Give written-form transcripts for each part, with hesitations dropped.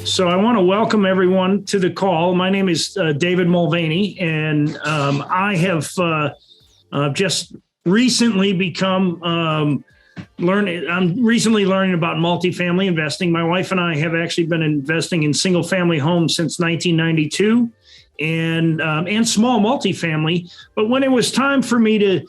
So I want to welcome everyone to the call. My name is David Mulvaney, and I have just recently I'm recently learning about multifamily investing. My wife and I have actually been investing in single family homes since 1992 and small multifamily. But when it was time for me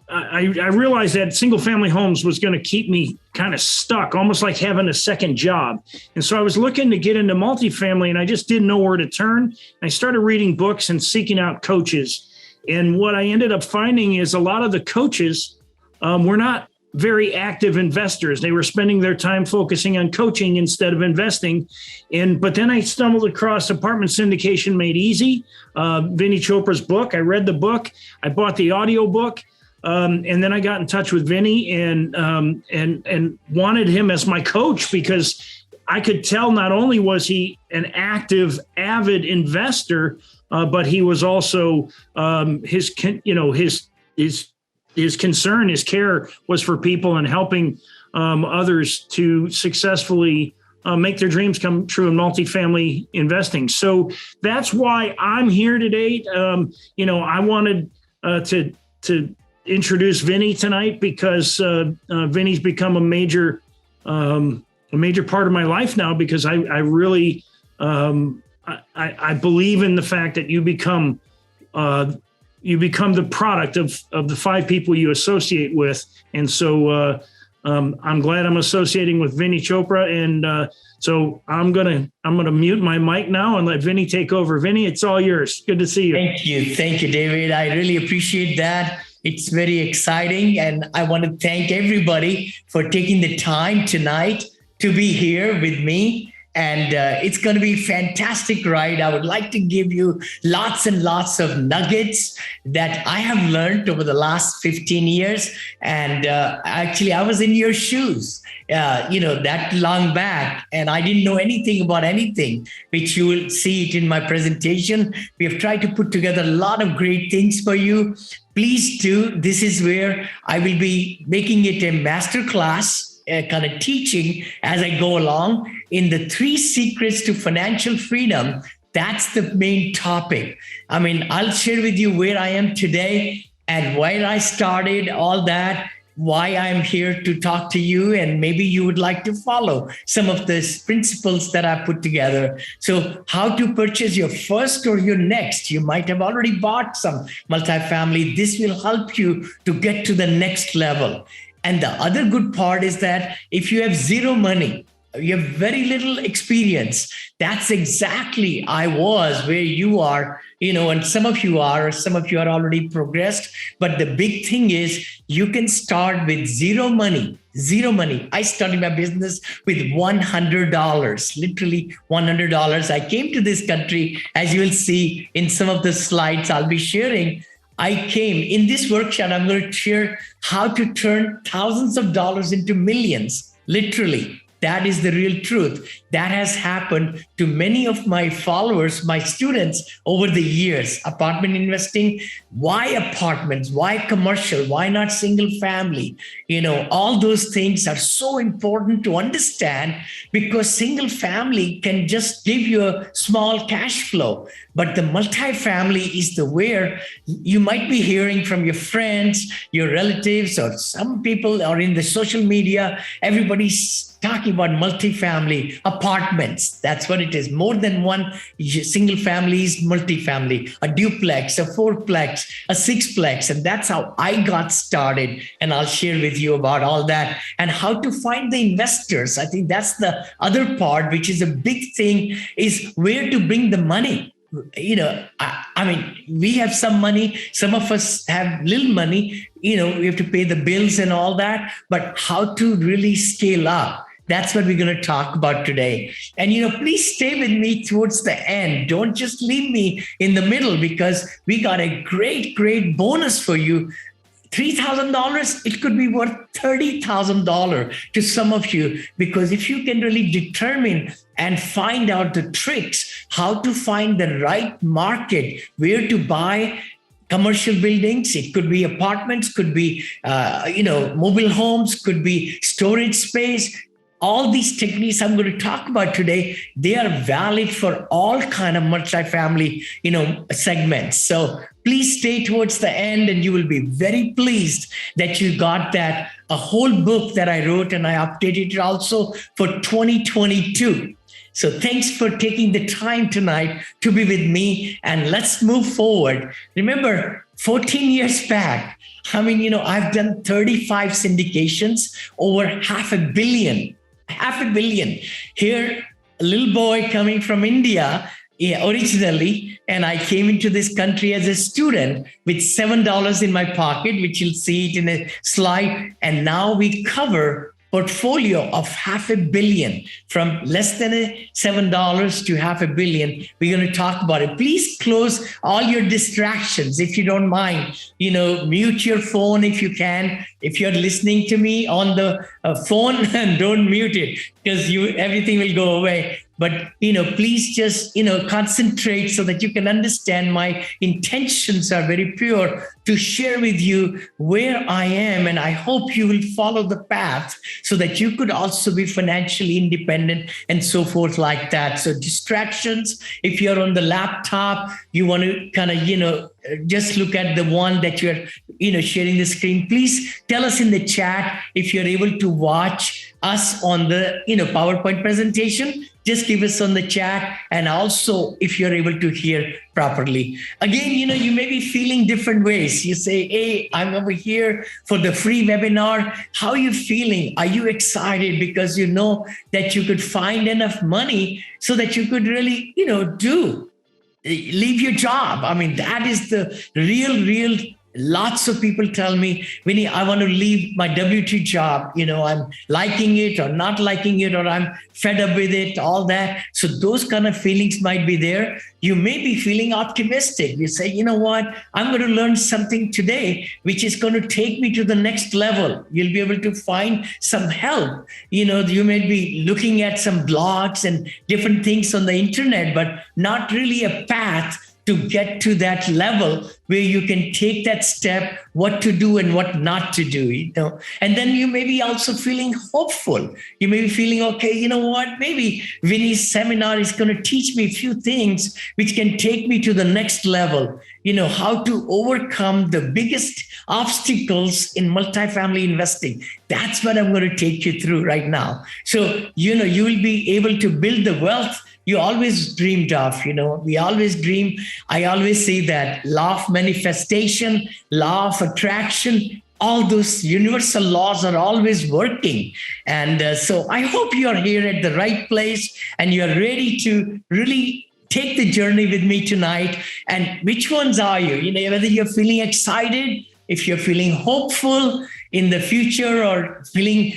I realized that single family homes was going to keep me kind of stuck, almost like having a second job. And so I was looking to get into multifamily and I just didn't know where to turn. I started reading books and seeking out coaches. And what I ended up finding is a lot of the coaches were not very active investors. They were spending their time focusing on coaching instead of investing. But then I stumbled across Apartment Syndication Made Easy, Vinny Chopra's book. I read the book. I bought the audio book. And then I got in touch with Vinny and wanted him as my coach because I could tell not only was he an active, avid investor, but he was also his concern, his care was for people and helping others to successfto make their dreams come true in multifamily investing. So that's why I'm here today. I wanted to introduce Vinny tonight because Vinny's become a major part of my life now because I really I believe in the fact that you become the product of the five people you associate with, and so I'm glad I'm associating with Vinny Chopra, and so I'm gonna mute my mic now and let Vinny take over. Vinny, it's all yours. Good to see you. Thank you, David. I really appreciate that. It's very exciting, and I want to thank everybody for taking the time tonight to be here with me. And it's going to be a fantastic ride. I would like to give you lots and lots of nuggets that I have learned over the last 15 years. And actually, I was in your shoes, that long back, and I didn't know anything about anything, which you will see it in my presentation. We have tried to put together a lot of great things for you. Please do. This is where I will be making it a masterclass, kind of teaching as I go along in the 3 secrets to financial freedom. That's the main topic. I mean, I'll share with you where I am today and where I started, all that, why I'm here to talk to you, and maybe you would like to follow some of these principles that I put together. So how to purchase your first or your next. You might have already bought some multifamily. This will help you to get to the next level. And the other good part is that if you have zero money, you have very little experience, that's exactly I was where you are, and some of you are already progressed. But the big thing is you can start with zero money. I started my business with $100, literally $100. I came to this country, as you will see in some of the slides I'll be sharing. I came in this workshop. I'm going to share how to turn thousands of dollars into millions, literally. That is the real truth. That has happened to many of my followers, my students over the years. Apartment investing, why apartments? Why commercial? Why not single family? All those things are so important to understand because single family can just give you a small cash flow. But the multifamily is the where you might be hearing from your friends, your relatives, or some people are in the social media. Everybody's talking about multifamily apartments. That's what it is. More than one single family is multifamily, a duplex, a fourplex, a sixplex. And that's how I got started. And I'll share with you about all that and how to find the investors. I think that's the other part, which is a big thing, is where to bring the money. I mean, we have some money. Some of us have little money. We have to pay the bills and all that. But how to really scale up? That's what we're going to talk about today. And, please stay with me towards the end. Don't just leave me in the middle because we got a great, great bonus for you. $3,000, it could be worth $30,000 to some of you, because if you can really determine and find out the tricks, how to find the right market, where to buy, commercial buildings, it could be apartments, could be mobile homes, could be storage space. All these techniques I'm going to talk about today, they are valid for all kind of multifamily segments. So please stay towards the end, and you will be very pleased that you got that a whole book that I wrote, and I updated it also for 2022. So thanks for taking the time tonight to be with me, and let's move forward. Remember, 14 years back, I've done 35 syndications, over $500 million. Here, a little boy coming from India, originally, and I came into this country as a student with $7 in my pocket, which you'll see it in a slide. And now we cover portfolio of $500 million, from less than $7 to $500 million. We're going to talk about it. Please close all your distractions if you don't mind. Mute your phone if you can. If you're listening to me on the phone, don't mute it, because everything will go away. But, please just, concentrate so that you can understand my intentions are very pure to share with you where I am. And I hope you will follow the path so that you could also be financially independent and so forth like that. So distractions, if you're on the laptop, you want to kind of, just look at the one that you're, sharing the screen. Please tell us in the chat if you're able to watch us on the, PowerPoint presentation. Just give us on the chat, and also if you're able to hear properly. Again, you may be feeling different ways. You say, hey, I'm over here for the free webinar. How are you feeling? Are you excited because you know that you could find enough money so that you could really, leave your job? That is the real. Lots of people tell me, Vinny, I want to leave my W-2 job. I'm liking it or not liking it, or I'm fed up with it, all that. So those kind of feelings might be there. You may be feeling optimistic. You say, you know what, I'm going to learn something today, which is going to take me to the next level. You'll be able to find some help. You may be looking at some blogs and different things on the internet, but not really a path to get to that level where you can take that step, what to do and what not to do, And then you may be also feeling hopeful. You may be feeling, okay, you know what, maybe Vinny's seminar is going to teach me a few things which can take me to the next level. How to overcome the biggest obstacles in multifamily investing. That's what I'm going to take you through right now. So, you will be able to build the wealth you always dreamed of. We always dream. I always say that law of manifestation, law of attraction, all those universal laws are always working. And so I hope you are here at the right place and you're ready to really take the journey with me tonight. And which ones are you? Whether you're feeling excited, if you're feeling hopeful in the future, or feeling,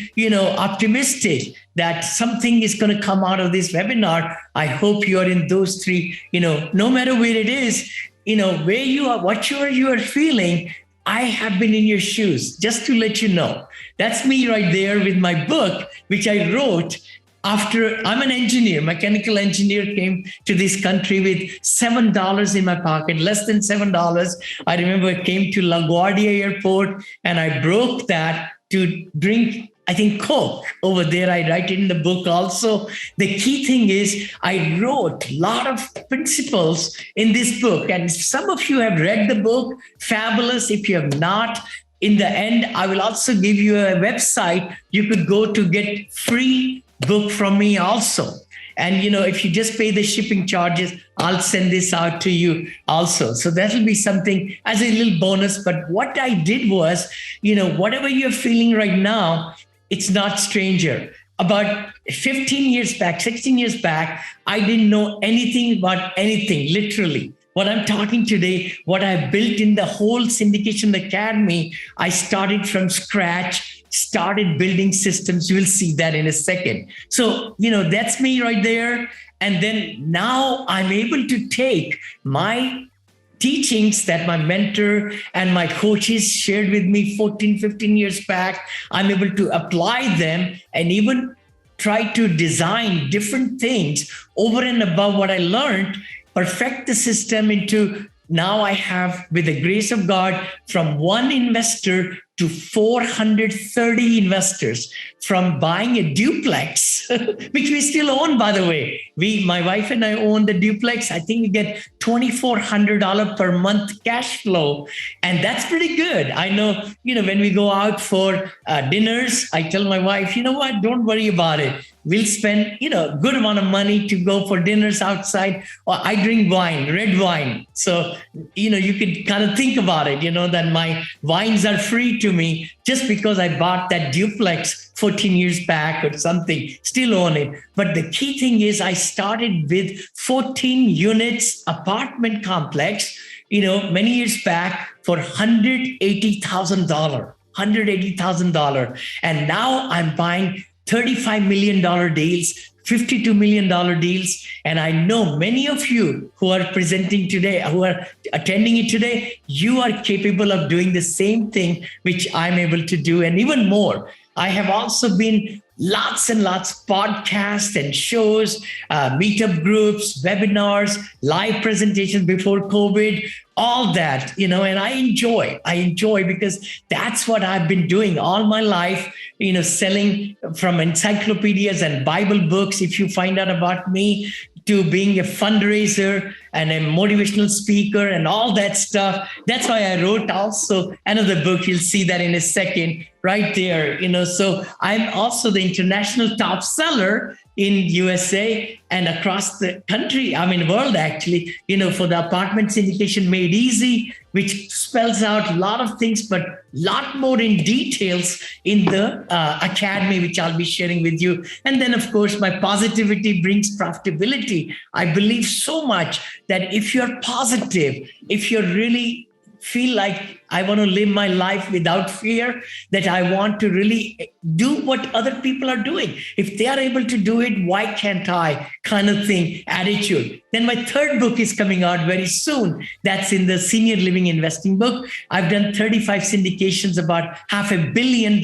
optimistic that something is going to come out of this webinar, I hope you are in those three, no matter where it is, where you are, what you are feeling. I have been in your shoes, just to let you know. That's me right there with my book, which I wrote after I'm an engineer, mechanical engineer, came to this country with $7 in my pocket, less than $7. I remember I came to LaGuardia Airport and I broke that to drink, I think, Coke over there. I write it in the book also. The key thing is I wrote a lot of principles in this book. And some of you have read the book, fabulous. If you have not, in the end, I will also give you a website you could go to get free book from me also. And, if you just pay the shipping charges, I'll send this out to you also. So that'll be something as a little bonus. But what I did was, whatever you're feeling right now, it's not stranger. About 15 years back, 16 years back, I didn't know anything about anything, literally. What I'm talking today, what I built in the whole Syndication Academy, I started from scratch, started building systems. You will see that in a second. So, that's me right there. And then now I'm able to take my teachings that my mentor and my coaches shared with me 14, 15 years back. I'm able to apply them and even try to design different things over and above what I learned, perfect the system into now I have, with the grace of God, from one investor to 430 investors, from buying a duplex, which we still own, by the way. My wife and I own the duplex. I think we get $2,400 per month cash flow. And that's pretty good. I know, when we go out for dinners, I tell my wife, you know what, don't worry about it. We'll spend, a good amount of money to go for dinners outside. Or I drink wine, red wine. So, you could kind of think about it, that my wines are free to me just because I bought that duplex 14 years back or something, still own it. But the key thing is I started with 14 units apartment complex, many years back for $180,000. And now I'm buying $35 million deals, $52 million deals. And I know many of you who are presenting today, who are attending it today, you are capable of doing the same thing, which I'm able to do, and even more. I have also been lots and lots of podcasts and shows, meetup groups, webinars, live presentations before COVID, all that, and I enjoy because that's what I've been doing all my life, selling from encyclopedias and Bible books, if you find out about me, to being a fundraiser and a motivational speaker and all that stuff. That's why I wrote also another book. You'll see that in a second right there. So I'm also the international top seller in USA and across the country, world actually, for the Apartment Syndication Made Easy, which spells out a lot of things, but a lot more in details in the academy, which I'll be sharing with you. And then, of course, my positivity brings profitability. I believe so much that if you're positive, if you're really feel like I want to live my life without fear, that I want to really do what other people are doing. If they are able to do it, why can't I? Kind of thing, attitude. Then my third book is coming out very soon. That's in the senior living investing book. I've done 35 syndications, about $500 million.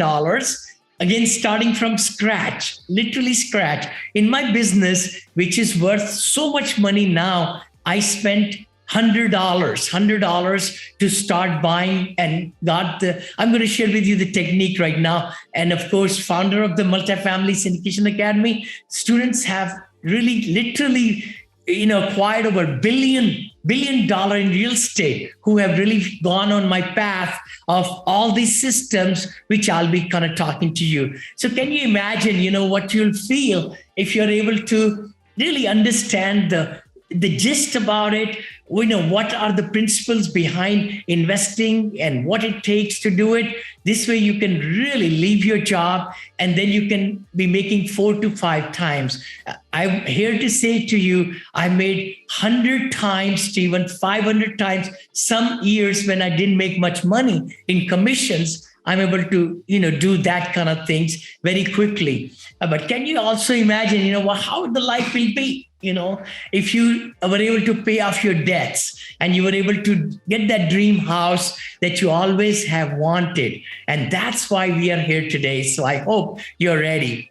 Again, starting from scratch, literally scratch. In my business, which is worth so much money now, I spent $100 to start buying, and I'm going to share with you the technique right now. And of course, founder of the Multifamily Syndication Academy, students have really literally, acquired over $1 billion in real estate, who have really gone on my path of all these systems, which I'll be kind of talking to you. So can you imagine, what you'll feel if you're able to really understand the gist about it? What are the principles behind investing and what it takes to do it? This way you can really leave your job and then you can be making 4 to 5 times. I'm here to say to you, I made 100 times to even 500 times some years when I didn't make much money in commissions. I'm able to, do that kind of things very quickly. But can you also imagine, how the life will be? If you were able to pay off your debts and you were able to get that dream house that you always have wanted. And that's why we are here today. So I hope you're ready,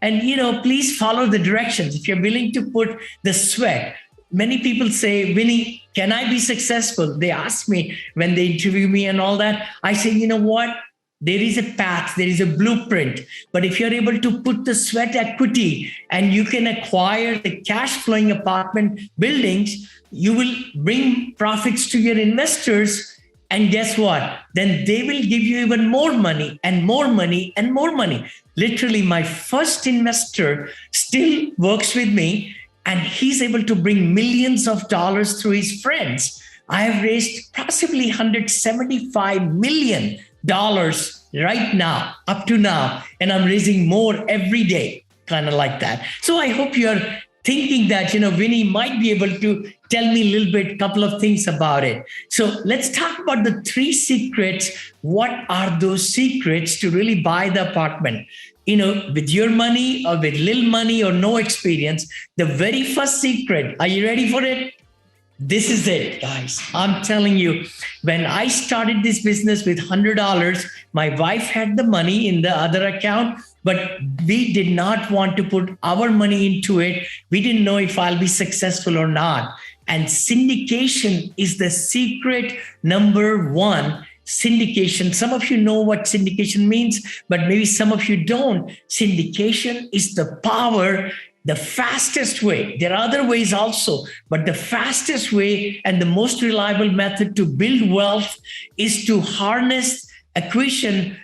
and, please follow the directions. If you're willing to put the sweat. Many people say, Vinny, can I be successful? They ask me when they interview me and all that. I say, you know what? There is a path, there is a blueprint. But if you're able to put the sweat equity and you can acquire the cash flowing apartment buildings, you will bring profits to your investors. And guess what? Then they will give you even more money and more money and more money. Literally, my first investor still works with me and he's able to bring millions of dollars through his friends. I have raised possibly $175 million right now, up to now, and I'm raising more every day, kind of like that. So I hope you're thinking that, Vinny might be able to tell me a little bit, couple of things about it. So let's talk about the 3 secrets. What are those secrets to really buy the apartment? With your money or with little money or no experience, the very first secret, are you ready for it? This is it, guys. I'm telling you, when I started this business with $100, my wife had the money in the other account, but we did not want to put our money into it. We didn't know if I'll be successful or not. And syndication is the secret number one. Syndication. Some of you know what syndication means, but maybe some of you don't. Syndication is the power, the fastest way. There are other ways also, but the fastest way and the most reliable method to build wealth is to harness acquisition,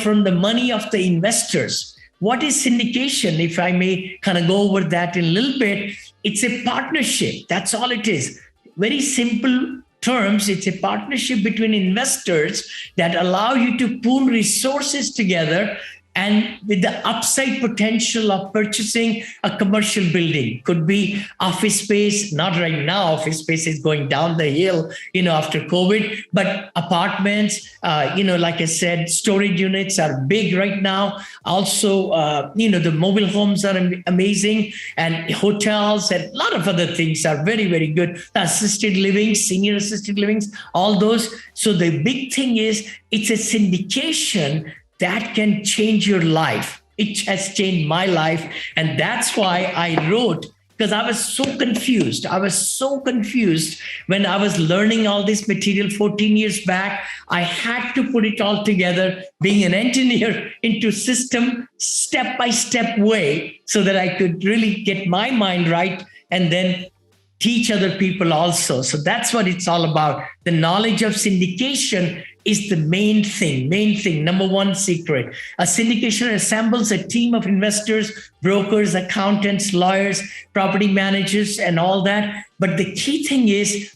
from the money of the investors. What is syndication? If I may kind of go over that in a little bit, it's a partnership. That's all it is. Very simple terms, it's a partnership between investors that allow you to pool resources together and with the upside potential of purchasing a commercial building. Could be office space, not right now, office space is going down the hill, after COVID, but apartments, like I said, storage units are big right now. Also, the mobile homes are amazing, and hotels and a lot of other things are very, very good. Assisted living, senior assisted livings, all those. So the big thing is it's a syndication that can change your life. It has changed my life. And that's why I wrote, because I was so confused. I was so confused when I was learning all this material 14 years back. I had to put it all together, being an engineer, into system, step-by-step way, so that I could really get my mind right and then teach other people also. So that's what it's all about. The knowledge of syndication is the main thing, number one secret. A syndication assembles a team of investors, brokers, accountants, lawyers, property managers, and all that. But the key thing is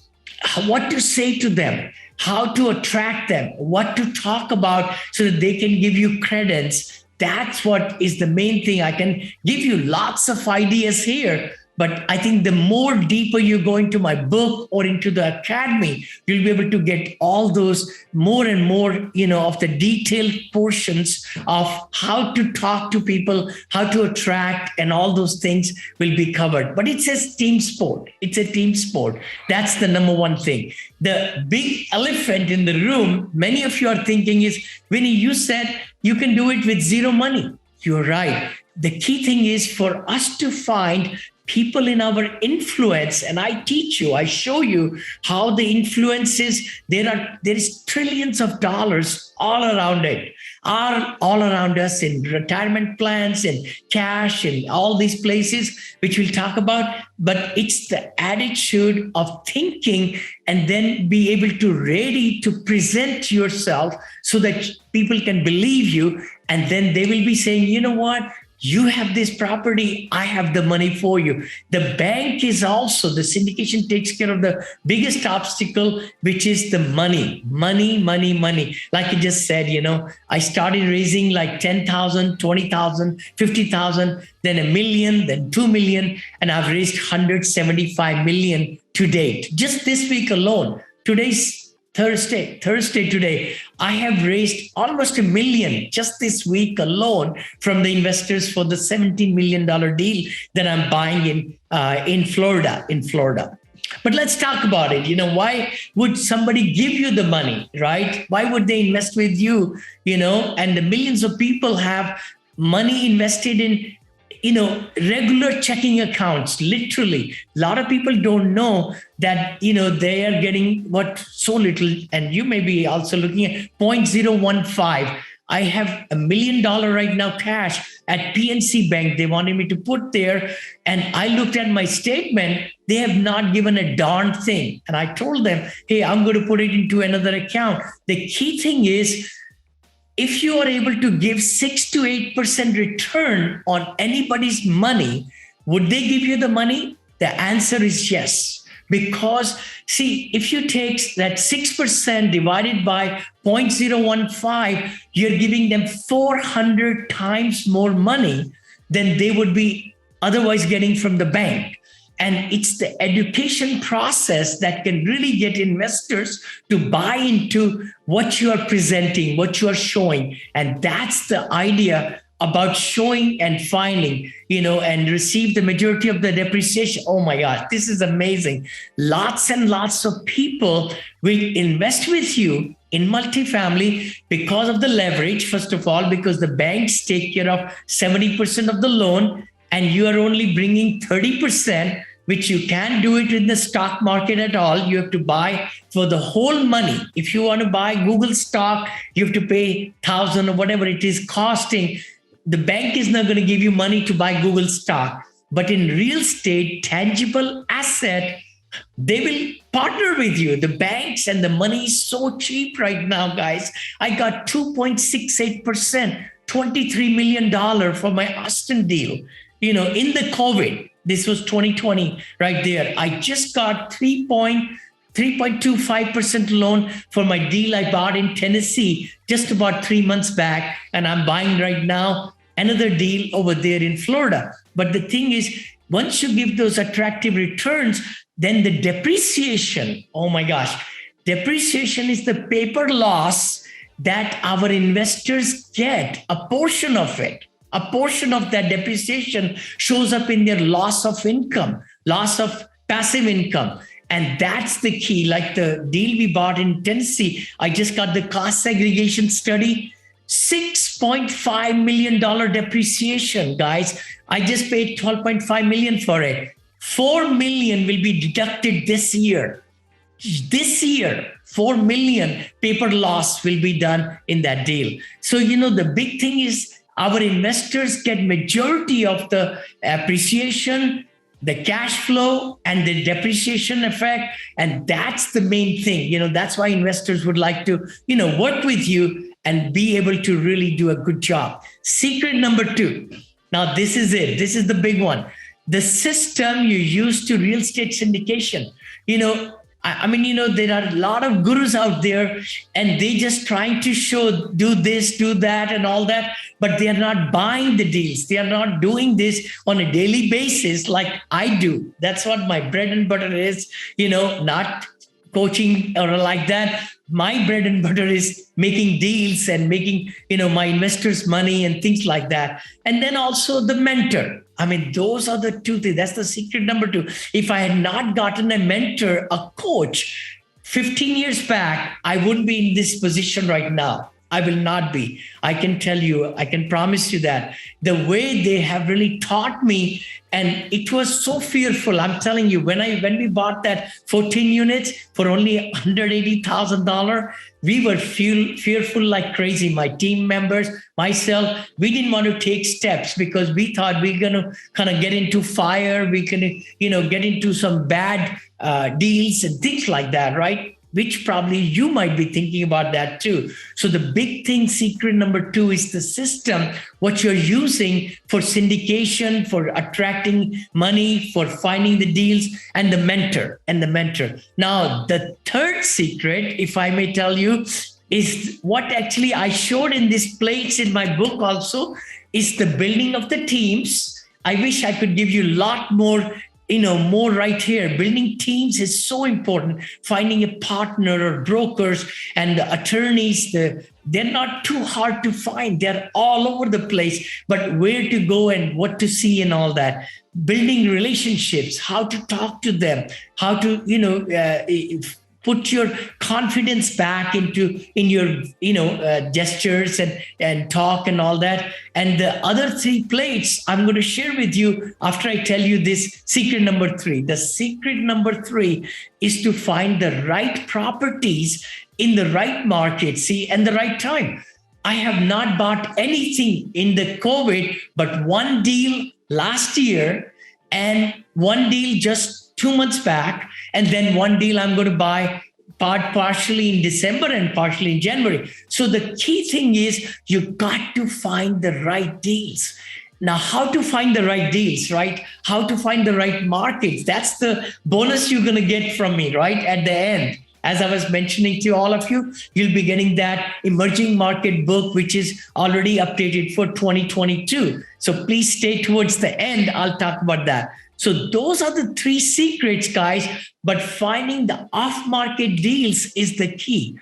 what to say to them, how to attract them, what to talk about so that they can give you credence. That's what is the main thing. I can give you lots of ideas here, but I think the more deeper you go into my book or into the academy, you'll be able to get all those more and more, of the detailed portions of how to talk to people, how to attract, and all those things will be covered. But it's a team sport. It's a team sport. That's the number one thing. The big elephant in the room, many of you are thinking is, Vinny, you said you can do it with zero money. You're right. The key thing is for us to find people in our influence, and I teach you, I show you how the influences, there is trillions of dollars all around it, are all around us in retirement plans and cash and all these places, which we'll talk about. But it's the attitude of thinking and then be able to ready to present yourself so that people can believe you. And then they will be saying, you know what? You have this property, I have the money for you. The bank is also, the syndication takes care of the biggest obstacle, which is the money. Like I just said, I started raising like 10,000, 20,000, 50,000, then $1 million, then 2 million, and I've raised 175 million to date. Just this week alone, today's Thursday today, I have raised almost $1 million just this week alone from the investors for the $17 million deal that I'm buying in Florida. But let's talk about it. Why would somebody give you the money, right? Why would they invest with you? And the millions of people have money invested in regular checking accounts. Literally, a lot of people don't know that, they are getting so little. And you may be also looking at 0.015. I have $1 million right now cash at PNC Bank. They wanted me to put there. And I looked at my statement. They have not given a darn thing. And I told them, hey, I'm going to put it into another account. The key thing is, if you are able to give 6 to 8% return on anybody's money, would they give you the money? The answer is yes. Because see, if you take that 6% divided by 0.015, you're giving them 400 times more money than they would be otherwise getting from the bank. And it's the education process that can really get investors to buy into what you are presenting, what you are showing. And that's the idea about showing and finding, and receive the majority of the depreciation. Oh my God, this is amazing. Lots and lots of people will invest with you in multifamily because of the leverage, first of all, because the banks take care of 70% of the loan and you are only bringing 30%. which you can't do it in the stock market at all. You have to buy for the whole money. If you want to buy Google stock, you have to pay 1,000 or whatever it is costing. The bank is not going to give you money to buy Google stock. But in real estate, tangible asset, they will partner with you. The banks and the money is so cheap right now, guys. I got 2.68%, $23 million for my Austin deal. In the COVID, this was 2020 right there. I just got 3.25% loan for my deal I bought in Tennessee just about 3 months back. And I'm buying right now another deal over there in Florida. But the thing is, once you give those attractive returns, then the depreciation, oh my gosh, depreciation is the paper loss that our investors get, a portion of it. A portion of that depreciation shows up in their loss of income, loss of passive income. And that's the key. Like the deal we bought in Tennessee, I just got the cost segregation study, $6.5 million depreciation, guys. I just paid $12.5 million for it. $4 million will be deducted this year. This year, $4 million paper loss will be done in that deal. So, the big thing is our investors get majority of the appreciation, the cash flow, and the depreciation effect. And that's the main thing. That's why investors would like to, work with you and be able to really do a good job. Secret number 2. Now, this is it. This is the big one. The system you use to real estate syndication. There are a lot of gurus out there and they just trying to show, do this, do that, and all that, but they are not buying the deals. They are not doing this on a daily basis like I do. That's what my bread and butter is, not coaching or like that. My bread and butter is making deals and making, my investors money and things like that. And then also the mentor. Those are the 2 things. That's the secret number 2. If I had not gotten a mentor, a coach 15 years back, I wouldn't be in this position right now. I will not be. I can tell you, I can promise you that. The way they have really taught me, and it was so fearful. I'm telling you, when we bought that 14 units for only $180,000, we were fearful like crazy. My team members, myself, we didn't want to take steps because we thought we're going to kind of get into fire. We can, get into some bad deals and things like that, right? Which probably you might be thinking about that too. So the big thing, secret number 2, is the system, what you're using for syndication, for attracting money, for finding the deals, and the mentor. Now, the third secret, if I may tell you, is what actually I showed in these plates in my book also, is the building of the teams. I wish I could give you a lot more more right here. Building teams is so important. Finding a partner or brokers and the attorneys, they're not too hard to find. They're all over the place, but where to go and what to see and all that. Building relationships, how to talk to them, how to, put your confidence back in your gestures and talk and all that. And the other 3 plates I'm going to share with you after I tell you this secret number 3. The secret number 3 is to find the right properties in the right market, and the right time. I have not bought anything in the COVID, but one deal last year and one deal just 2 months back. And then one deal I'm going to buy partially in December and partially in January. So the key thing is you got to find the right deals. Now, how to find the right deals, right? How to find the right markets. That's the bonus you're going to get from me, right? At the end. As I was mentioning to all of you, you'll be getting that emerging market book, which is already updated for 2022. So please stay towards the end. I'll talk about that. So those are the 3 secrets, guys. But finding the off-market deals is the key.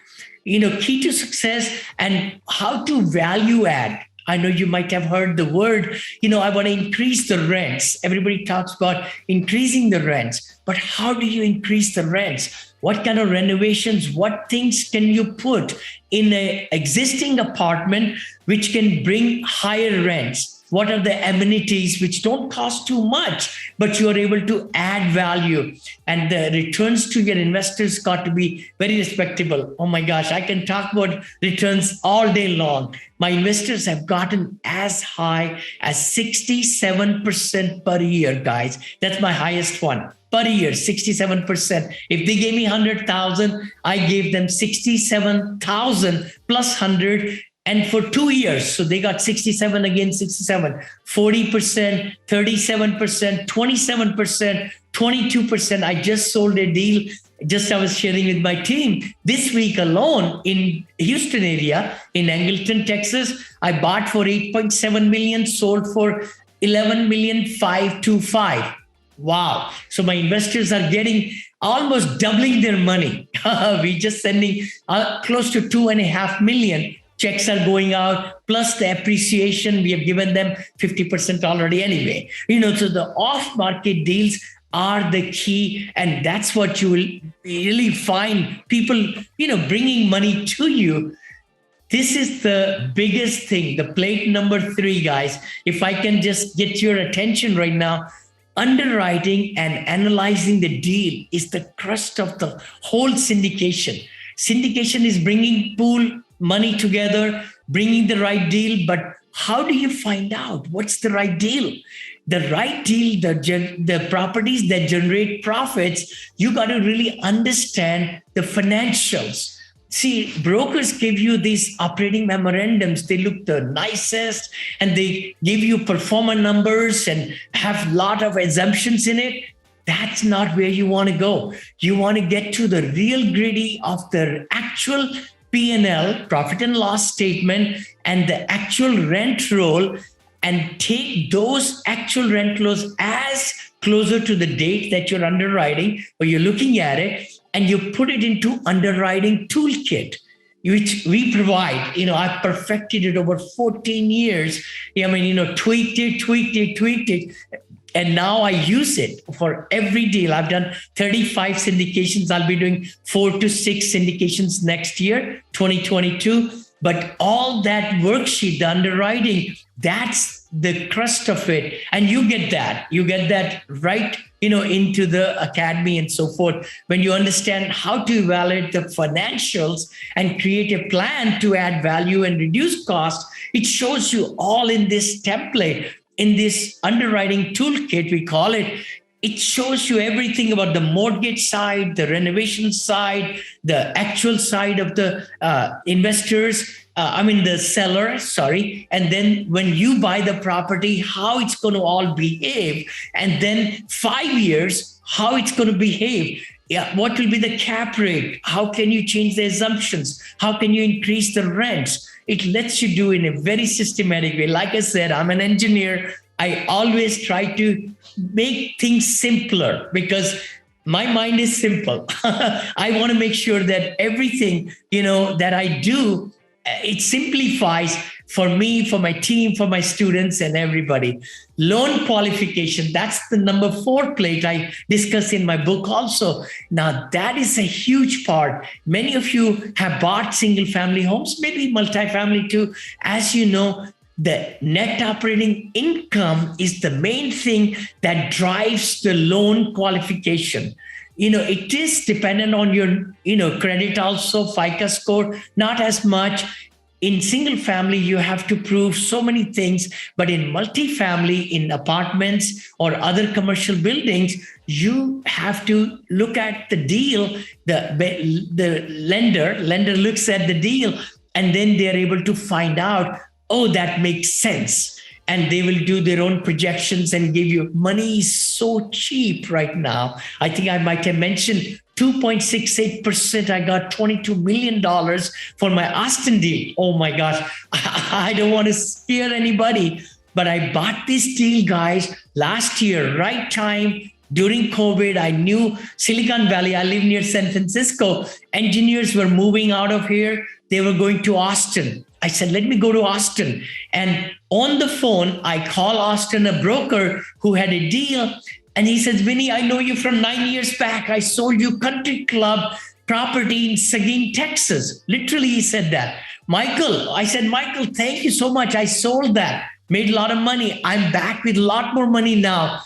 Key to success and how to value add. I know you might have heard the word, I want to increase the rents. Everybody talks about increasing the rents. But how do you increase the rents? What kind of renovations, what things can you put in an existing apartment which can bring higher rents? What are the amenities which don't cost too much, but you are able to add value? And the returns to your investors got to be very respectable. Oh my gosh, I can talk about returns all day long. My investors have gotten as high as 67% per year, guys. That's my highest one. Per year, 67%. If they gave me 100,000, I gave them 67,000 plus 100, and for 2 years. So they got 67 again, 67, 40%, 37%, 27%, 22%. I just sold a deal. Just I was sharing with my team this week alone in Houston area, in Angleton, Texas, I bought for 8.7 million, sold for 11,525,000. Wow. So my investors are getting almost doubling their money. We just sending close to 2.5 million. Checks are going out, plus the appreciation. We have given them 50% already anyway. So the off-market deals are the key. And that's what you will really find people, bringing money to you. This is the biggest thing, the plate number 3, guys. If I can just get your attention right now, underwriting and analyzing the deal is the crust of the whole syndication. Syndication is bringing pool money together, bringing the right deal. But how do you find out what's the right deal? The right deal, the properties that generate profits, you got to really understand the financials. See, brokers give you these operating memorandums. They look the nicest and they give you performer numbers and have a lot of assumptions in it. That's not where you want to go. You want to get to the real gritty of the actual P&L, profit and loss statement, and the actual rent roll, and take those actual rent rolls as closer to the date that you're underwriting or you're looking at it, and you put it into underwriting toolkit, which we provide. I've perfected it over 14 years. Tweaked it. And now I use it for every deal. I've done 35 syndications. I'll be doing 4 to 6 syndications next year, 2022. But all that worksheet, the underwriting, that's the crust of it. And you get that right, into the academy and so forth. When you understand how to evaluate the financials and create a plan to add value and reduce cost, it shows you all in this template. In this underwriting toolkit, we call it, it shows you everything about the mortgage side, the renovation side, the actual side of the the seller, sorry. And then when you buy the property, how it's going to all behave. And then 5 years, how it's going to behave. Yeah, what will be the cap rate? How can you change the assumptions? How can you increase the rents? It lets you do in a very systematic way. Like I said, I'm an engineer. I always try to make things simpler because my mind is simple. I want to make sure that everything, that I do, it simplifies for me, for my team, for my students and everybody. Loan qualification, that's the number 4 plate I discuss in my book also. Now, that is a huge part. Many of you have bought single family homes, maybe multifamily too. As you know, the net operating income is the main thing that drives the loan qualification. It is dependent on your, credit also, FICO score, not as much. In single family, you have to prove so many things, but in multifamily, in apartments or other commercial buildings, you have to look at the deal. The lender looks at the deal, and then they're able to find out, oh, that makes sense. And they will do their own projections and give you money is so cheap right now. I think I might have mentioned 2.68%. I got $22 million for my Austin deal. Oh my gosh. I don't want to scare anybody, but I bought this deal, guys, last year, right time. During COVID, I knew Silicon Valley. I live near San Francisco. Engineers were moving out of here. They were going to Austin. I said, let me go to Austin. And on the phone, I call Austin, a broker who had a deal. And he says, Vinny, I know you from 9 years back. I sold you country club property in Seguin, Texas. Literally, he said that. Michael, I said, Michael, thank you so much. I sold that. made a lot of money. I'm back with a lot more money now.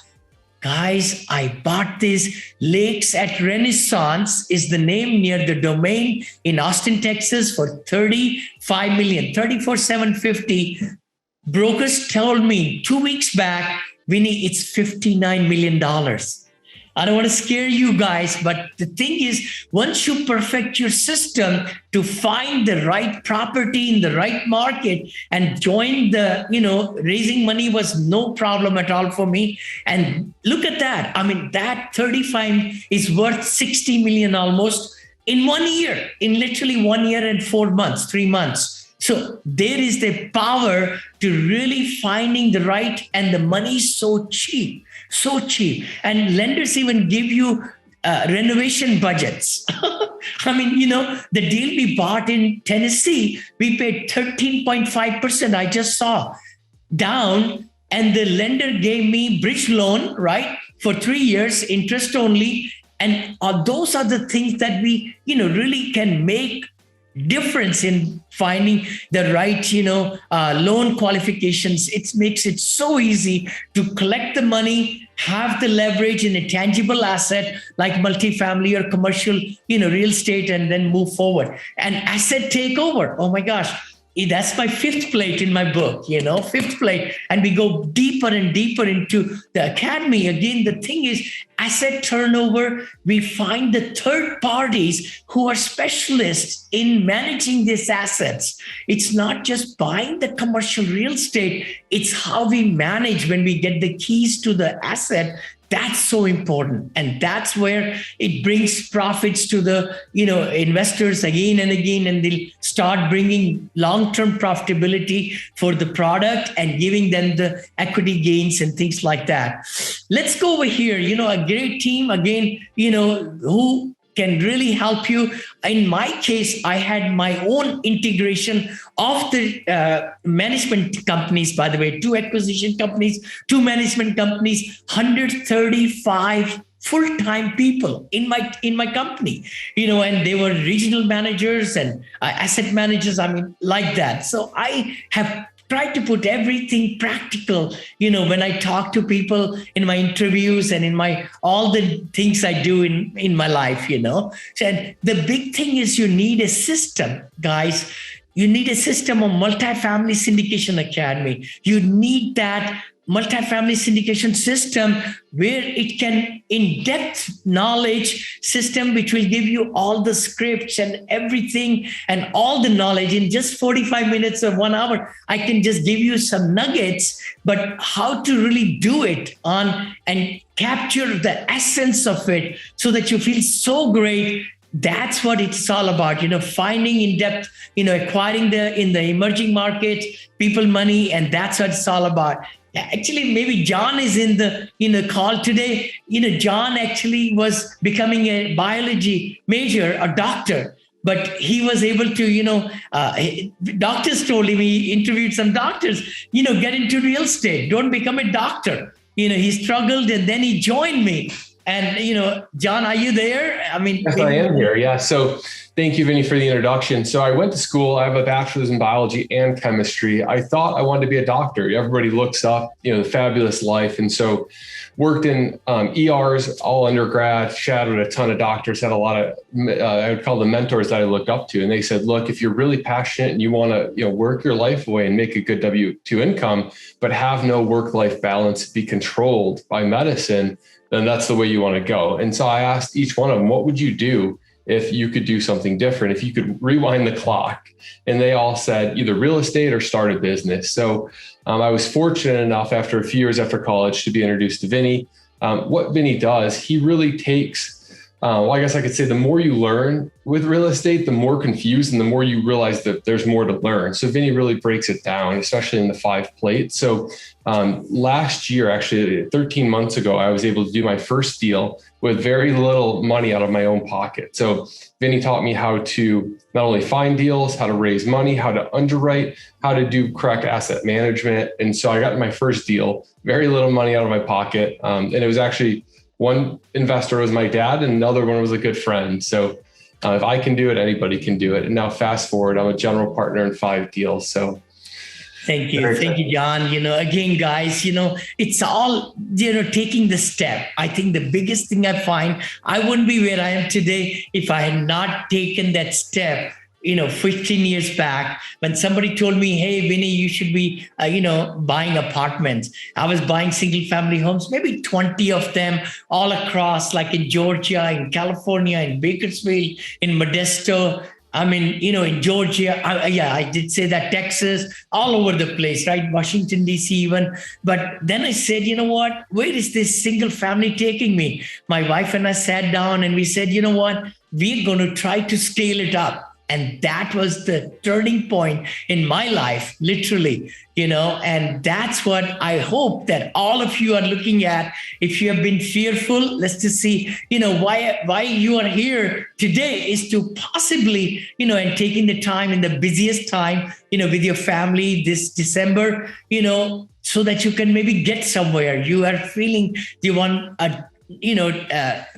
Guys, I bought this Lakes at Renaissance is the name near the domain in Austin, Texas for 35 million, 34,750. Brokers told me 2 weeks back, Vinny, it's $59 million. I don't want to scare you guys, but the thing is, once you perfect your system to find the right property in the right market and join the, raising money was no problem at all for me. And look at that. I mean, that 35 is worth 60 million almost in 1 year, in literally 1 year and 4 months, 3 months. So there is the power to really finding the right, and the money is so cheap. And lenders even give you renovation budgets. I mean, the deal we bought in Tennessee, we paid 13.5%. I just saw down, and the lender gave me bridge loan, right? For 3 years, interest only. And those are the things that we, really can make difference in finding the right, loan qualifications. It makes it so easy to collect the money, have the leverage in a tangible asset like multifamily or commercial, real estate, and then move forward. And asset takeover. Oh my gosh. That's my fifth plate in my book, fifth plate. And we go deeper and deeper into the academy. Again, the thing is asset turnover. We find the third parties who are specialists in managing these assets. It's not just buying the commercial real estate. It's how we manage when we get the keys to the asset. That's so important. And that's where it brings profits to the, investors again and again, and they'll start bringing long-term profitability for the product and giving them the equity gains and things like that. Let's go over here, a great team again, who can really help you. In my case, I had my own integration of the management companies, by the way, 2 acquisition companies, 2 management companies, 135 full-time people in my company, and they were regional managers and asset managers. I mean, like that. So I have try to put everything practical, when I talk to people in my interviews and in all the things I do in my life, And the big thing is you need a system, guys. You need a system of multifamily syndication academy. You need that multifamily syndication system where it can in-depth knowledge system, which will give you all the scripts and everything and all the knowledge in just 45 minutes or 1 hour. I can just give you some nuggets, but how to really do it and capture the essence of it so that you feel so great. That's what it's all about, finding in depth, acquiring in the emerging market, people money. And that's what it's all about. Actually, maybe John is in the call today. John actually was becoming a biology major, a doctor, but he was able to, doctors told him, he interviewed some doctors, get into real estate, don't become a doctor. He struggled and then he joined me. And, John, are you there? I mean, yes, I am here. Yeah. So thank you, Vinny, for the introduction. So I went to school. I have a bachelor's in biology and chemistry. I thought I wanted to be a doctor. Everybody looks up, the fabulous life. And so worked in ERs all undergrad, shadowed a ton of doctors, had a lot of, I would call them mentors that I looked up to. And they said, look, if you're really passionate and you want to, work your life away and make a good W-2 income, but have no work-life balance, be controlled by medicine, then that's the way you want to go. And so I asked each one of them, what would you do if you could do something different, if you could rewind the clock? And they all said either real estate or start a business. So I was fortunate enough after a few years after college to be introduced to Vinny. What Vinny does, he really takes, I guess I could say the more you learn with real estate, the more confused and the more you realize that there's more to learn. So Vinny really breaks it down, especially in the 5 plate. So last year, actually 13 months ago, I was able to do my first deal with very little money out of my own pocket. So Vinny taught me how to not only find deals, how to raise money, how to underwrite, how to do correct asset management. And so I got my first deal, very little money out of my pocket. And it was actually one investor was my dad and another one was a good friend. So if I can do it, anybody can do it. And now fast forward, I'm a general partner in 5 deals. So Thank you. Thank you, John. Again, guys, it's all, taking the step. I think the biggest thing I find, I wouldn't be where I am today if I had not taken that step, 15 years back when somebody told me, hey, Vinny, you should be, buying apartments. I was buying single family homes, maybe 20 of them all across, like in Georgia, in California, in Bakersfield, in Modesto. I mean, in Georgia, I did say that, Texas, all over the place, right? Washington, D.C. even. But then I said, you know what? Where is this single family taking me? My wife and I sat down and we said, you know what? We're going to try to scale it up. And that was the turning point in my life, literally, and that's what I hope that all of you are looking at. If you have been fearful, let's just see, why you are here today is to possibly, and taking the time in the busiest time, with your family this December, so that you can maybe get somewhere. You are feeling you want,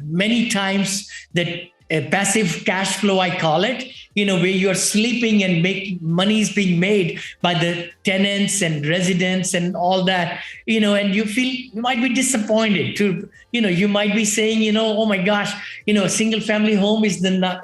many times that passive cash flow, I call it, where you're sleeping and money is being made by the tenants and residents and all that, and you might be disappointed too. You might be saying, oh my gosh, a single family home is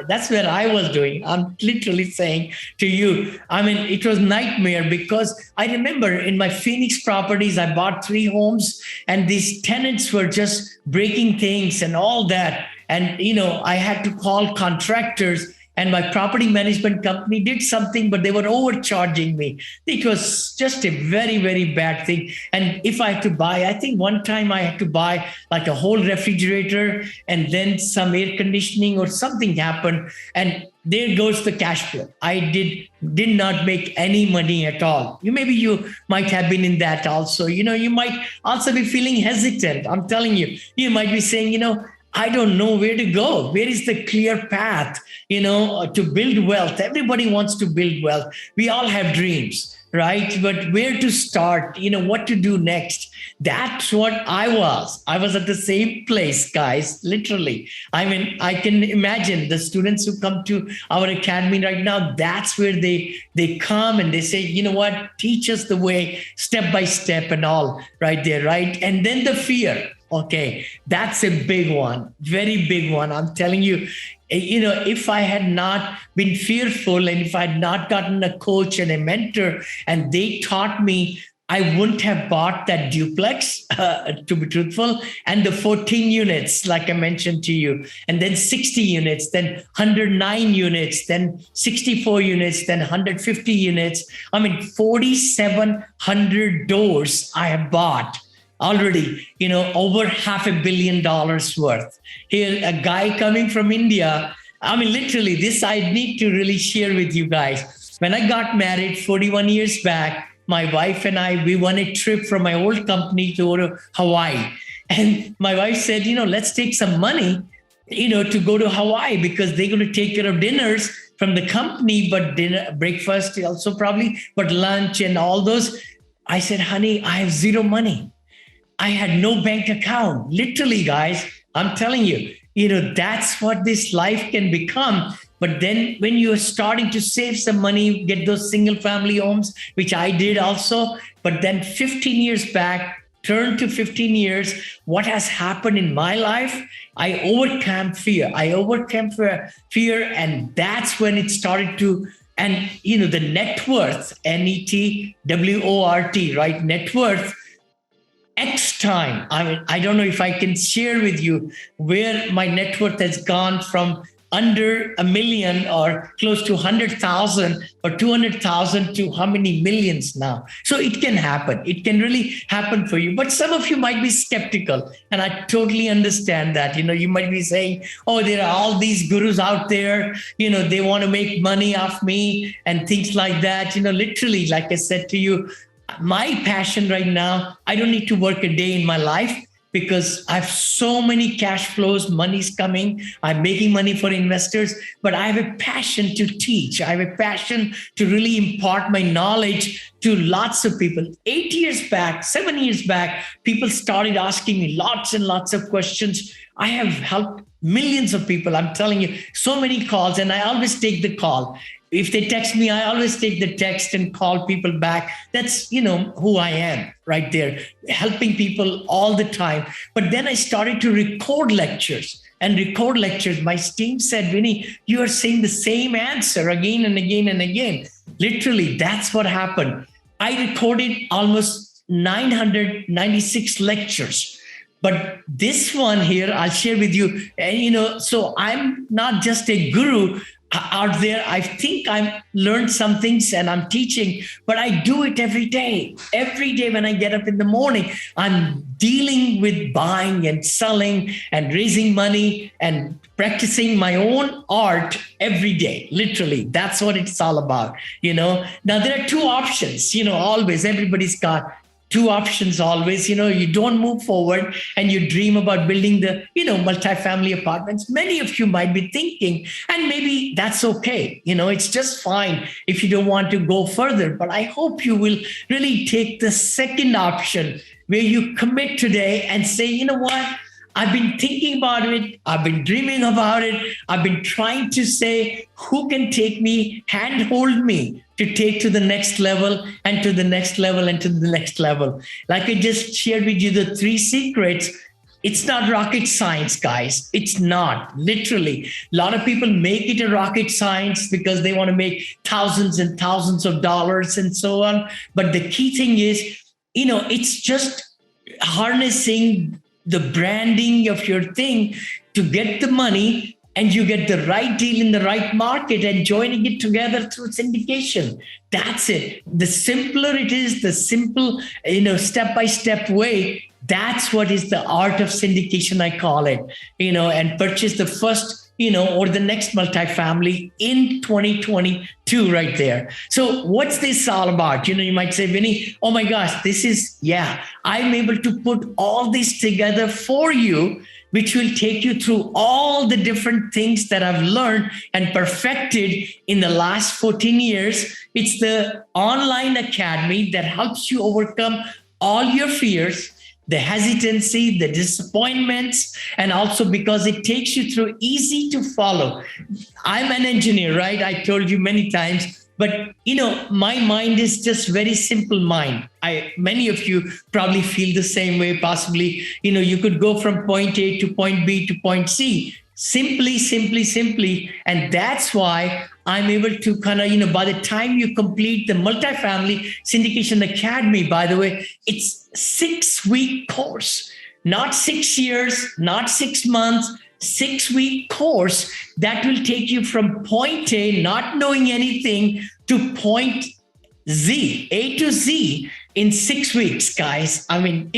that's where I was doing. I'm literally saying to you, I mean, it was nightmare because I remember in my Phoenix properties, I bought 3 homes and these tenants were just breaking things and all that. And, I had to call contractors and my property management company did something, but they were overcharging me. It was just a very, very bad thing. And if I had to buy, I think one time I had to buy like a whole refrigerator and then some air conditioning or something happened. And there goes the cash flow. I did not make any money at all. You might have been in that also. You might also be feeling hesitant. I'm telling you, you might be saying, I don't know where to go. Where is the clear path, to build wealth? Everybody wants to build wealth. We all have dreams, right? But where to start, what to do next? That's what I was. I was at the same place, guys, literally. I mean, I can imagine the students who come to our academy right now, that's where they come and they say, you know what, teach us the way, step by step and all right there, right? And then the fear. Okay, that's a big one, very big one. I'm telling you, if I had not been fearful and if I had not gotten a coach and a mentor and they taught me, I wouldn't have bought that duplex, to be truthful, and the 14 units, like I mentioned to you, and then 60 units, then 109 units, then 64 units, then 150 units. I mean, 4,700 doors I have bought. Already, over $500 million worth. Here, a guy coming from India. I mean, literally, this I need to really share with you guys. When I got married 41 years back, my wife and I, we won a trip from my old company to go to Hawaii. And my wife said, let's take some money, to go to Hawaii because they're going to take care of dinners from the company, but dinner, breakfast also probably, but lunch and all those. I said, honey, I have zero money. I had no bank account. Literally, guys, I'm telling you, that's what this life can become. But then when you're starting to save some money, get those single family homes, which I did also. But then 15 years back, turn to 15 years, what has happened in my life? I overcame fear. Fear. And that's when it started to, and the net worth, NETWORT, right? Net worth. X time. I mean, I don't know if I can share with you where my net worth has gone from under $1 million or close to 100,000 or 200,000 to how many millions now. So it can happen. It can really happen for you. But some of you might be skeptical. And I totally understand that. You might be saying, oh, there are all these gurus out there. They want to make money off me and things like that. Literally, like I said to you, my passion right now, I don't need to work a day in my life because I have so many cash flows, money's coming, I'm making money for investors, but I have a passion to teach. I have a passion to really impart my knowledge to lots of people. 7 years back, people started asking me lots and lots of questions. I have helped millions of people. I'm telling you, so many calls, and I always take the call. if they text me, I always take the text and call people back. That's, who I am right there, helping people all the time. But then I started to record lectures. My team said, Vinny, you are saying the same answer again and again and again. Literally, that's what happened. I recorded almost 996 lectures. But this one here, I'll share with you. And, so I'm not just a guru out there. I think I've learned some things and I'm teaching, but I do it every day. Every day when I get up in the morning, I'm dealing with buying and selling and raising money and practicing my own art every day. Literally, that's what it's all about. Now there are two options, always everybody's got two options always. You don't move forward and you dream about building the, multifamily apartments. Many of you might be thinking, and maybe that's okay. It's just fine if you don't want to go further. But I hope you will really take the second option where you commit today and say, you know what? I've been thinking about it. I've been dreaming about it. I've been trying to say, who can take me, handhold me to take to the next level and to the next level and to the next level. Like I just shared with you the 3 secrets. It's not rocket science, guys. It's not, literally. A lot of people make it a rocket science because they want to make thousands and thousands of dollars and so on. But the key thing is, it's just harnessing the branding of your thing to get the money, and you get the right deal in the right market and joining it together through syndication. That's it. The simpler it is, the simple, step-by-step way, that's what is the art of syndication, I call it, and purchase the first, or the next multifamily in 2022 right there. So what's this all about? You might say, Vinny, oh my gosh, I'm able to put all this together for you, which will take you through all the different things that I've learned and perfected in the last 14 years. It's the online academy that helps you overcome all your fears, the hesitancy, the disappointments, and also because it takes you through easy to follow. I'm an engineer, right? I told you many times, but my mind is just very simple mind. Many of you probably feel the same way. Possibly, you could go from point A to point B to point C. Simply. And that's why I'm able to kind of, by the time you complete the multifamily syndication academy, by the way, it's 6-week course, not 6 years, not 6 months, 6-week course that will take you from point A, not knowing anything, to point Z, A to Z in 6 weeks, guys. I mean,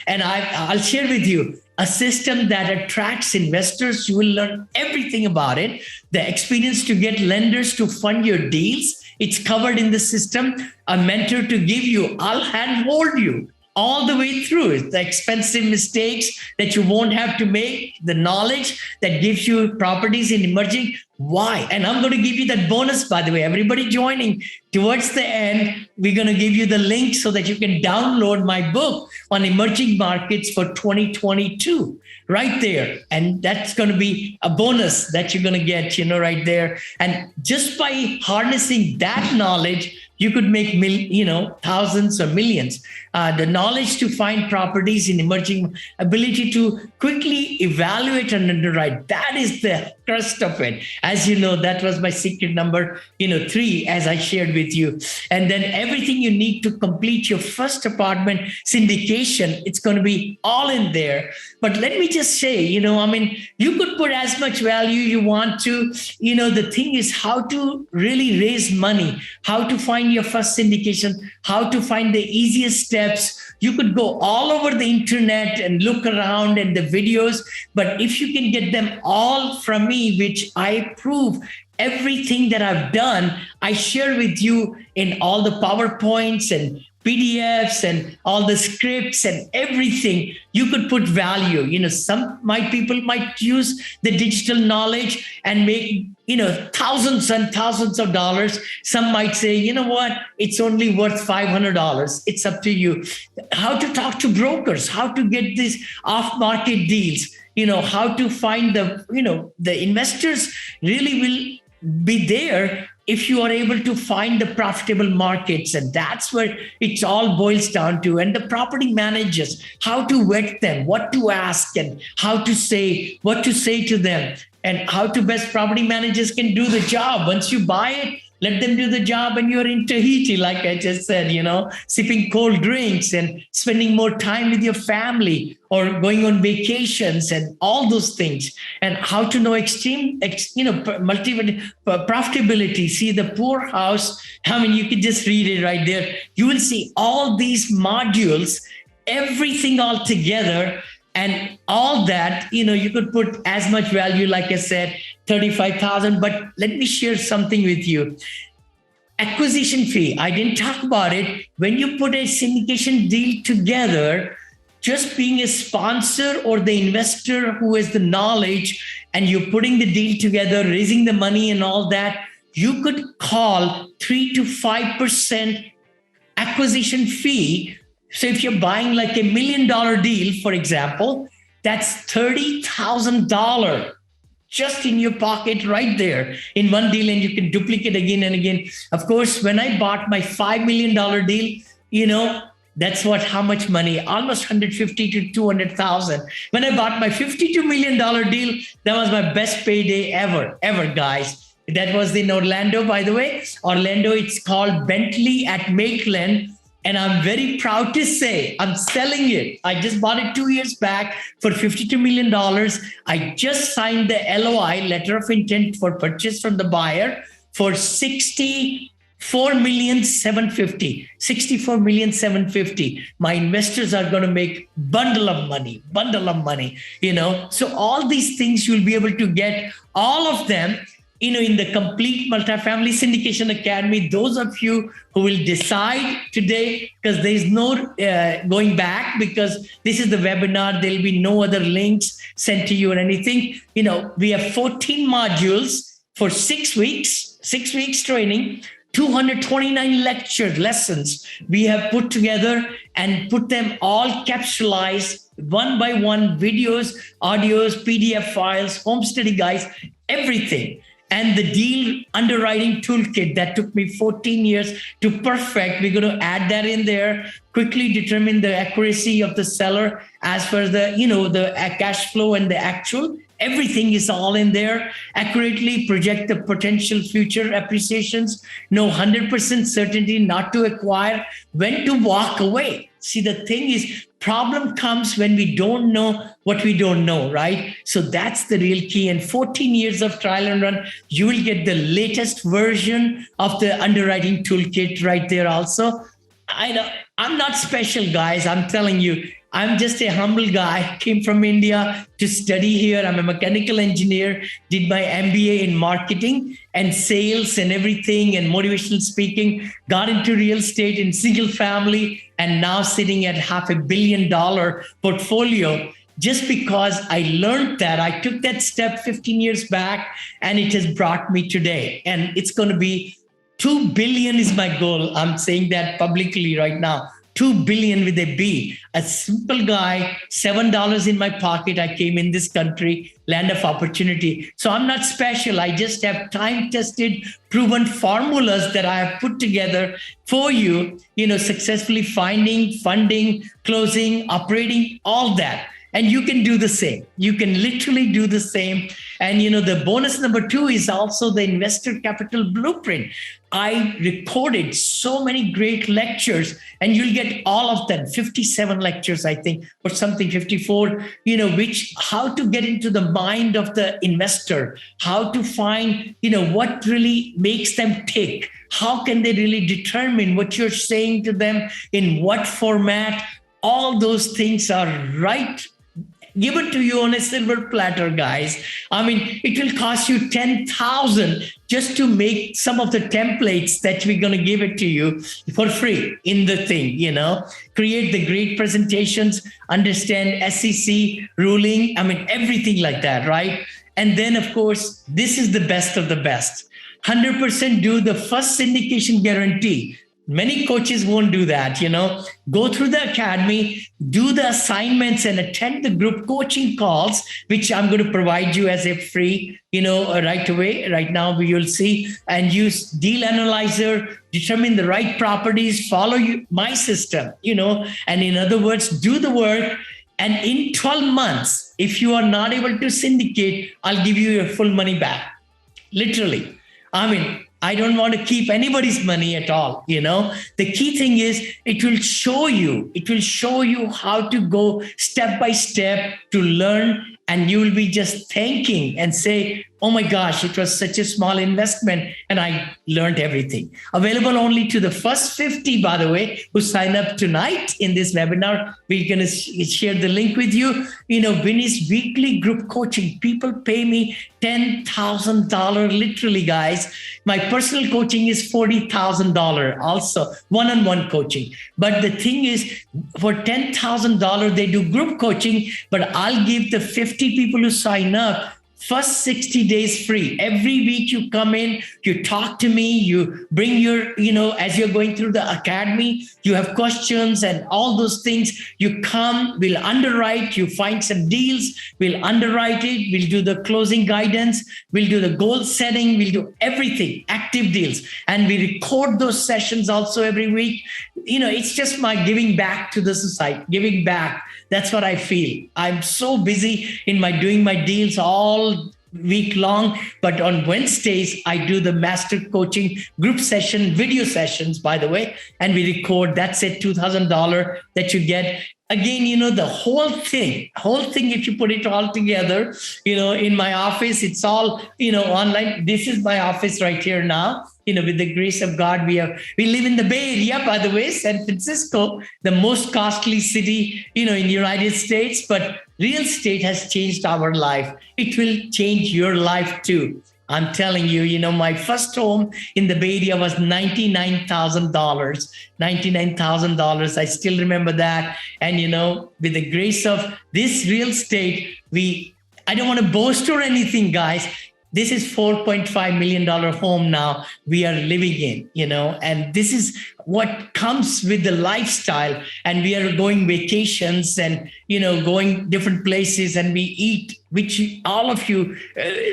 and I'll share with you a system that attracts investors. You will learn everything about it. The experience to get lenders to fund your deals, it's covered in the system. A mentor to give you, I'll handhold you all the way through it. The expensive mistakes that you won't have to make, the knowledge that gives you properties in emerging. Why? And I'm going to give you that bonus, by the way. Everybody joining towards the end, we're going to give you the link so that you can download my book on emerging markets for 2022 right there. And that's going to be a bonus that you're going to get, right there. And just by harnessing that knowledge, you could make thousands or millions. The knowledge to find properties in emerging, ability to quickly evaluate and underwrite. That is the crust of it. As you know, that was my secret number, 3, as I shared with you. And then everything you need to complete your first apartment syndication, it's going to be all in there. But let me just say, you could put as much value you want to. The thing is how to really raise money, how to find your first syndication, how to find the easiest steps. You could go all over the internet and look around at the videos, but if you can get them all from me, which I prove everything that I've done, I share with you in all the PowerPoints and PDFs and all the scripts and everything, you could put value. Some people might use the digital knowledge and make, thousands and thousands of dollars. Some might say, it's only worth $500. It's up to you. How to talk to brokers, how to get these off-market deals, how to find the investors really will be there if you are able to find the profitable markets, and that's where it all boils down to, and the property managers, how to vet them, what to ask, and what to say to them, and how to best property managers can do the job. Once you buy it, let them do the job, and you're in Tahiti, like I just said, sipping cold drinks and spending more time with your family or going on vacations and all those things. And how to know profitability. See the poor house. I mean, you can just read it right there. You will see all these modules, everything all together. And all that, you could put as much value, like I said, 35,000. But let me share something with you. Acquisition fee, I didn't talk about it. When you put a syndication deal together, just being a sponsor or the investor who has the knowledge, and you're putting the deal together, raising the money and all that, you could call 3 to 5% acquisition fee. So if you're buying like $1 million deal, for example, that's $30,000 just in your pocket right there in one deal, and you can duplicate again and again. Of course, when I bought my $5 million deal, that's how much money? Almost 150 to 200,000. When I bought my $52 million deal, that was my best payday ever, guys. That was in Orlando, by the way. Orlando, it's called Bentley at Maitland. And I'm very proud to say I'm selling it. I just bought it 2 years back for $52 million. I just signed the LOI, letter of intent for purchase from the buyer, for $64,750,000. My investors are going to make bundle of money. So all these things you'll be able to get all of them in the complete multifamily syndication academy. Those of you who will decide today, because there's no going back, because this is the webinar, there'll be no other links sent to you or anything. We have 14 modules for 6 weeks training, 229 lessons we have put together and put them all capsulized one by one, videos, audios, PDF files, home study guides, everything. And the deal underwriting toolkit that took me 14 years to perfect, we're going to add that in there, quickly determine the accuracy of the seller as far as the cash flow and the actual. Everything is all in there. Accurately project the potential future appreciations. Know 100% certainty not to acquire, when to walk away. See, the thing is, problem comes when we don't know what we don't know, right? So that's the real key. And 14 years of trial and run, you will get the latest version of the underwriting toolkit right there also. I know I'm not special, guys. I'm telling you, I'm just a humble guy, came from India to study here. I'm a mechanical engineer, did my MBA in marketing and sales and everything and motivational speaking, got into real estate in single family, and now sitting at $500 million portfolio just because I learned that. I took that step 15 years back, and it has brought me today. And it's going to be 2 billion is my goal. I'm saying that publicly right now. 2 billion with a B. A simple guy, $7 in my pocket. I came in this country, land of opportunity. So I'm not special. I just have time-tested, proven formulas that I have put together for you, successfully finding, funding, closing, operating, all that. And you can do the same. You can literally do the same. And, the bonus number 2 is also the investor capital blueprint. I recorded so many great lectures, and you'll get all of them, 57 lectures, I think, or something, 54, how to get into the mind of the investor, how to find, what really makes them tick. How can they really determine what you're saying to them, in what format? All those things are right given to you on a silver platter, guys. I mean, it will cost you $10,000 just to make some of the templates that we're going to give it to you for free in the thing, create the great presentations, understand SEC ruling. I mean, everything like that, right? And then, of course, this is the best of the best. 100% do the first syndication guarantee. Many coaches won't do that, Go through the academy, do the assignments and attend the group coaching calls, which I'm going to provide you as a free, right away. Right now, you'll see, and use deal analyzer, determine the right properties, follow my system, and in other words, do the work. And in 12 months, if you are not able to syndicate, I'll give you your full money back. Literally. I mean, I don't want to keep anybody's money at all. The key thing is it will show you how to go step by step to learn, and you will be just thanking and say, oh my gosh, it was such a small investment and I learned everything. Available only to the first 50, by the way, who sign up tonight in this webinar. We're going to share the link with you. Vinny's weekly group coaching. People pay me $10,000, literally, guys. My personal coaching is $40,000 also, one-on-one coaching. But the thing is, for $10,000, they do group coaching, but I'll give the 50 people who sign up first 60 days free. Every week you come in, you talk to me, you bring your, as you're going through the academy, you have questions and all those things. You come, we'll underwrite, you find some deals, we'll underwrite it, we'll do the closing guidance, we'll do the goal setting, we'll do everything, active deals. And we record those sessions also every week. It's just my giving back to the society, giving back. That's what I feel. I'm so busy in doing my deals all week long, but on Wednesdays, I do the master coaching group session, video sessions, by the way, and we record. That's it, $2,000 that you get. Again, the whole thing, if you put it all together, in my office, it's all, online. This is my office right here now. With the grace of God, we live in the Bay Area, by the way, San Francisco, the most costly city, in the United States. But real estate has changed our life. It will change your life too. I'm telling you, my first home in the Bay Area was $99,000. $99,000. I still remember that. And, with the grace of this real estate, I don't want to boast or anything, guys. This is $4.5 million home now we are living in, and this is what comes with the lifestyle. And we are going vacations and, going different places, and we eat, which all of you,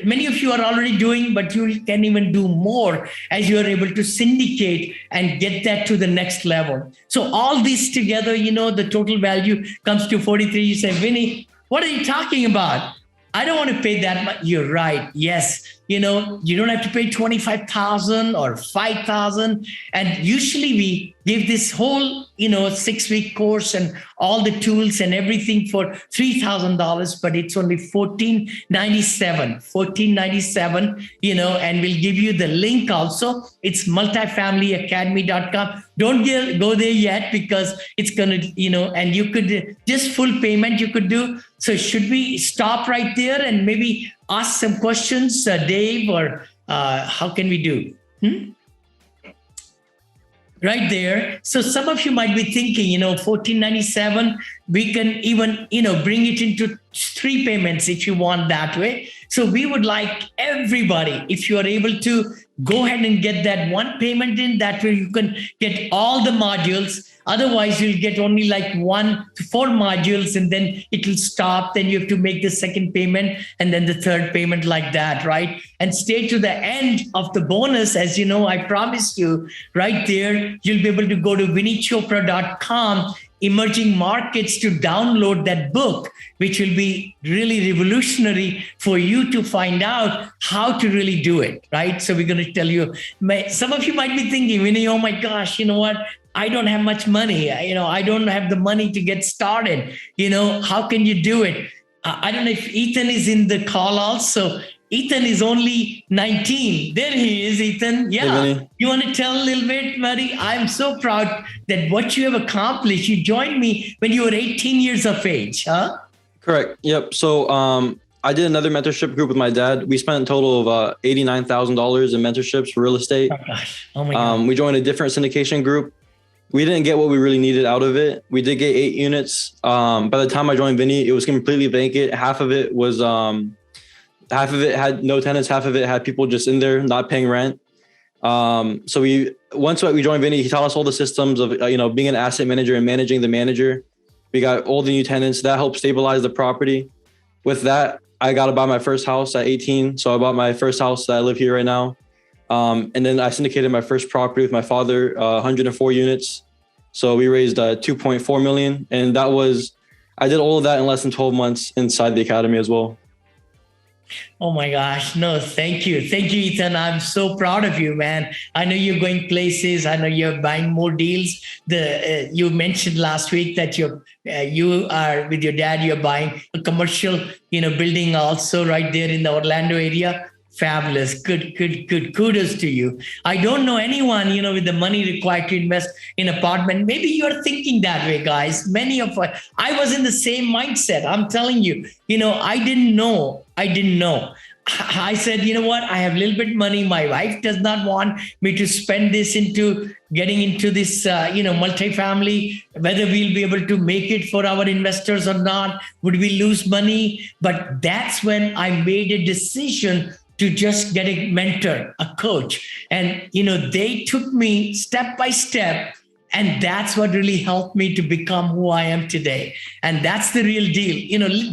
many of you are already doing, but you can even do more as you are able to syndicate and get that to the next level. So all this together, the total value comes to 43. You say, Vinny, what are you talking about? I don't want to pay that much. You're right. Yes. You don't have to pay $25,000 or $5,000. And usually we give this whole, 6-week course and all the tools and everything for $3,000, but it's only $1,497, and we'll give you the link also. It's multifamilyacademy.com. Don't go there yet because it's going to, and you could just full payment you could do. So should we stop right there and maybe ask some questions, Dave, or how can we do? Right there. So some of you might be thinking, $1,497, we can even, bring it into 3 payments if you want that way. So we would like everybody, if you are able to, go ahead and get that one payment in. That way you can get all the modules. Otherwise, you'll get only like 1 to 4 modules, and then it will stop. Then you have to make the second payment and then the third payment, like that, right? And stay to the end of the bonus. As you know, I promised you right there, you'll be able to go to vinnychopra.com, Emerging Markets, to download that book, which will be really revolutionary for you to find out how to really do it, right? So we're going to tell you, some of you might be thinking, Vinny, oh my gosh, you know what? I don't have much money. I don't have the money to get started. How can you do it? I don't know if Ethan is in the call also. Ethan is only 19. There he is, Ethan. Yeah. Hey, you want to tell a little bit, buddy? I'm so proud that what you have accomplished. You joined me when you were 18 years of age, huh? Correct. Yep. So I did another mentorship group with my dad. We spent a total of $89,000 in mentorships for real estate. Oh, gosh. Oh, my God. We joined a different syndication group. We didn't get what we really needed out of it. We did get 8 units. By the time I joined Vinny, it was completely vacant. Half of it had no tenants. Half of it had people just in there not paying rent. So once we joined Vinny, he taught us all the systems of, being an asset manager and managing the manager. We got all the new tenants that helped stabilize the property. With that, I got to buy my first house at 18. So I bought my first house that I live here right now. And then I syndicated my first property with my father, 104 units. So we raised 2.4 million. And I did all of that in less than 12 months inside the academy as well. Oh my gosh. No, thank you. Thank you, Ethan. I'm so proud of you, man. I know you're going places. I know you're buying more deals. You mentioned last week that you are with your dad, you're buying a commercial, building also right there in the Orlando area. Fabulous. Good. Kudos to you. I don't know anyone, with the money required to invest in apartment. Maybe you're thinking that way, guys. Many of us, I was in the same mindset. I'm telling you, I didn't know. I said, you know what? I have a little bit money. My wife does not want me to spend this into getting into this, multifamily, whether we'll be able to make it for our investors or not. Would we lose money? But that's when I made a decision to just get a mentor, a coach. And, they took me step by step. And that's what really helped me to become who I am today. And that's the real deal.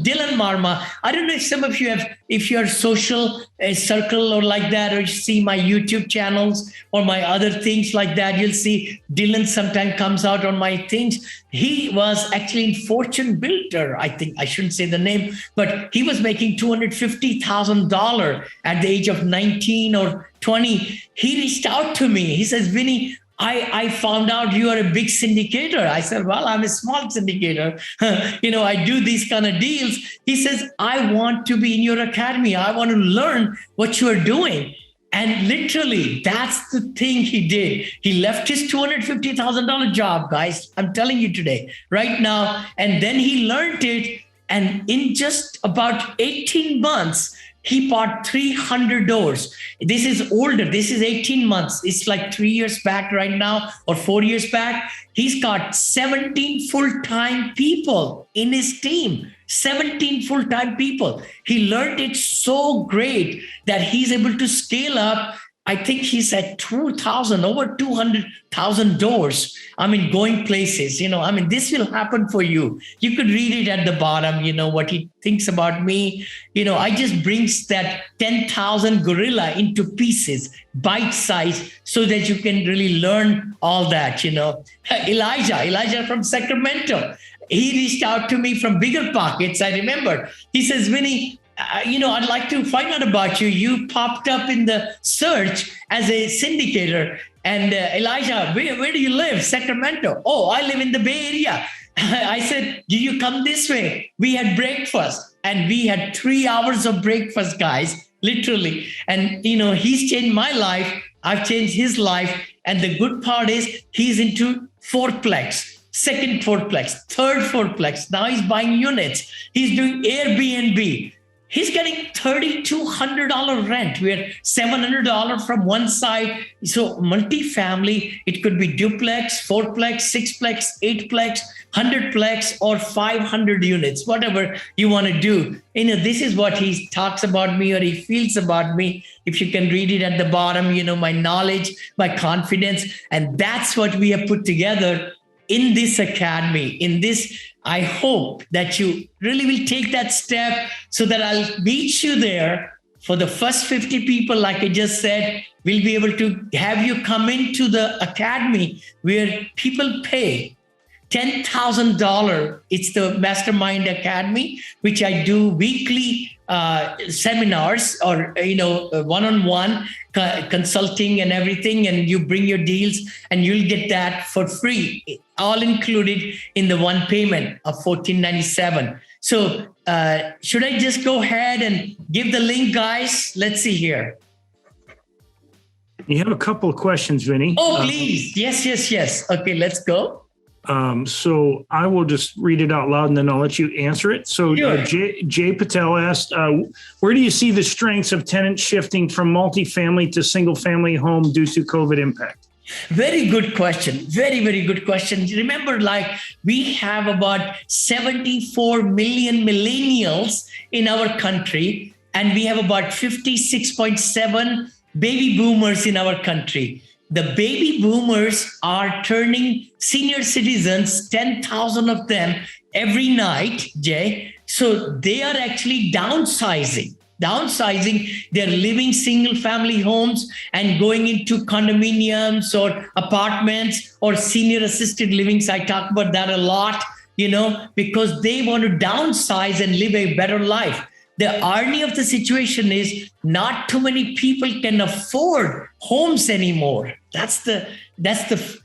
Dylan Marma, I don't know if some of you if you're social circle or like that, or you see my YouTube channels or my other things like that, you'll see Dylan sometimes comes out on my things. He was actually in Fortune Builder. I think I shouldn't say the name, but he was making $250,000 at the age of 19 or 20. He reached out to me. He says, Vinny, I found out you are a big syndicator. I said, well, I'm a small syndicator. I do these kind of deals. He says, I want to be in your academy. I want to learn what you are doing. And literally, that's the thing he did. He left his $250,000 job, guys. I'm telling you today, right now. And then he learned it. And in just about 18 months, he bought 300 doors. This is older. This is 18 months. It's like 3 years back right now or 4 years back. He's got 17 full-time people in his team. 17 full-time people. He learned it so great that he's able to scale up. I think he's at 2,000, over 200,000 doors. Going places, this will happen for you. You could read it at the bottom, what he thinks about me. I just brings that 10,000 gorilla into pieces, bite size, so that you can really learn all that, Elijah from Sacramento. He reached out to me from Bigger Pockets. I remember. He says, Vinny, I'd like to find out about you. You popped up in the search as a syndicator. And Elijah, where do you live? Sacramento. Oh, I live in the Bay Area. I said, do you come this way? We had breakfast and we had 3 hours of breakfast, guys, literally. And, he's changed my life. I've changed his life. And the good part is he's into fourplex. Second fourplex, third fourplex. Now he's buying units. He's doing Airbnb. He's getting $3,200 rent. We're $700 from one side. So multifamily, it could be duplex, fourplex, sixplex, eightplex, 100plex, or 500 units, whatever you want to do. This is what he talks about me, or he feels about me. If you can read it at the bottom, my knowledge, my confidence. And that's what we have put together in this academy, I hope that you really will take that step so that I'll meet you there for the first 50 people. Like I just said, we'll be able to have you come into the academy where people pay $10,000. It's the Mastermind Academy, which I do weekly seminars or, one-on-one consulting and everything. And you bring your deals and you'll get that for free, all included in the one payment of $1,497. So should I just go ahead and give the link, guys? Let's see here. You have a couple of questions, Vinny. Oh, please. Yes. Okay, let's go. So I will just read it out loud and then I'll let you answer it. So sure. Jay Patel asked, where do you see the strengths of tenants shifting from multifamily to single family home due to COVID impact? Very good question. Very, very good question. Remember, we have about 74 million millennials in our country, and we have about 56.7 baby boomers in our country. The baby boomers are turning senior citizens, 10,000 of them every night, Jay. So they are actually downsizing. They're living single family homes and going into condominiums or apartments or senior assisted livings. I talk about that a lot, because they want to downsize and live a better life. The irony of the situation is not too many people can afford homes anymore. That's the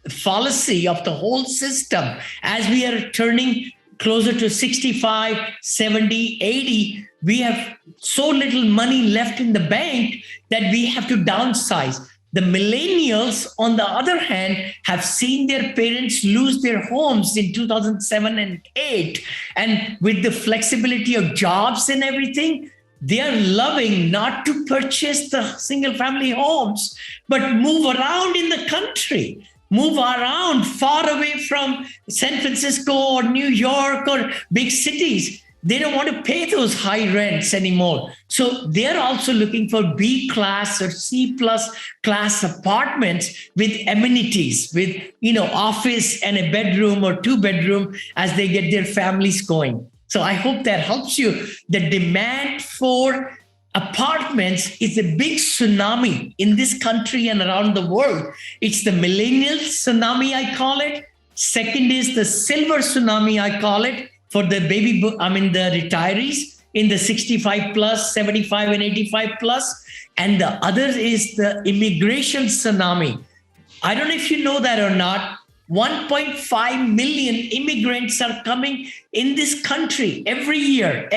fallacy of the whole system. As we are turning closer to 65, 70, 80, we have so little money left in the bank that we have to downsize. The millennials, on the other hand, have seen their parents lose their homes in 2007 and 2008. And with the flexibility of jobs and everything, they are loving not to purchase the single family homes, but move around in the country, move around far away from San Francisco or New York or big cities. They don't want to pay those high rents anymore. So they're also looking for B class or C plus class apartments with amenities, with, office and a bedroom or 2-bedroom as they get their families going. So I hope that helps you. The demand for apartments is a big tsunami in this country and around the world. It's the millennial tsunami, I call it. Second is the silver tsunami, I call it, for the the retirees in the 65 plus, 75 and 85 plus. And the other is the immigration tsunami. I don't know if you know that or not. 1.5 million immigrants are coming in this country every year,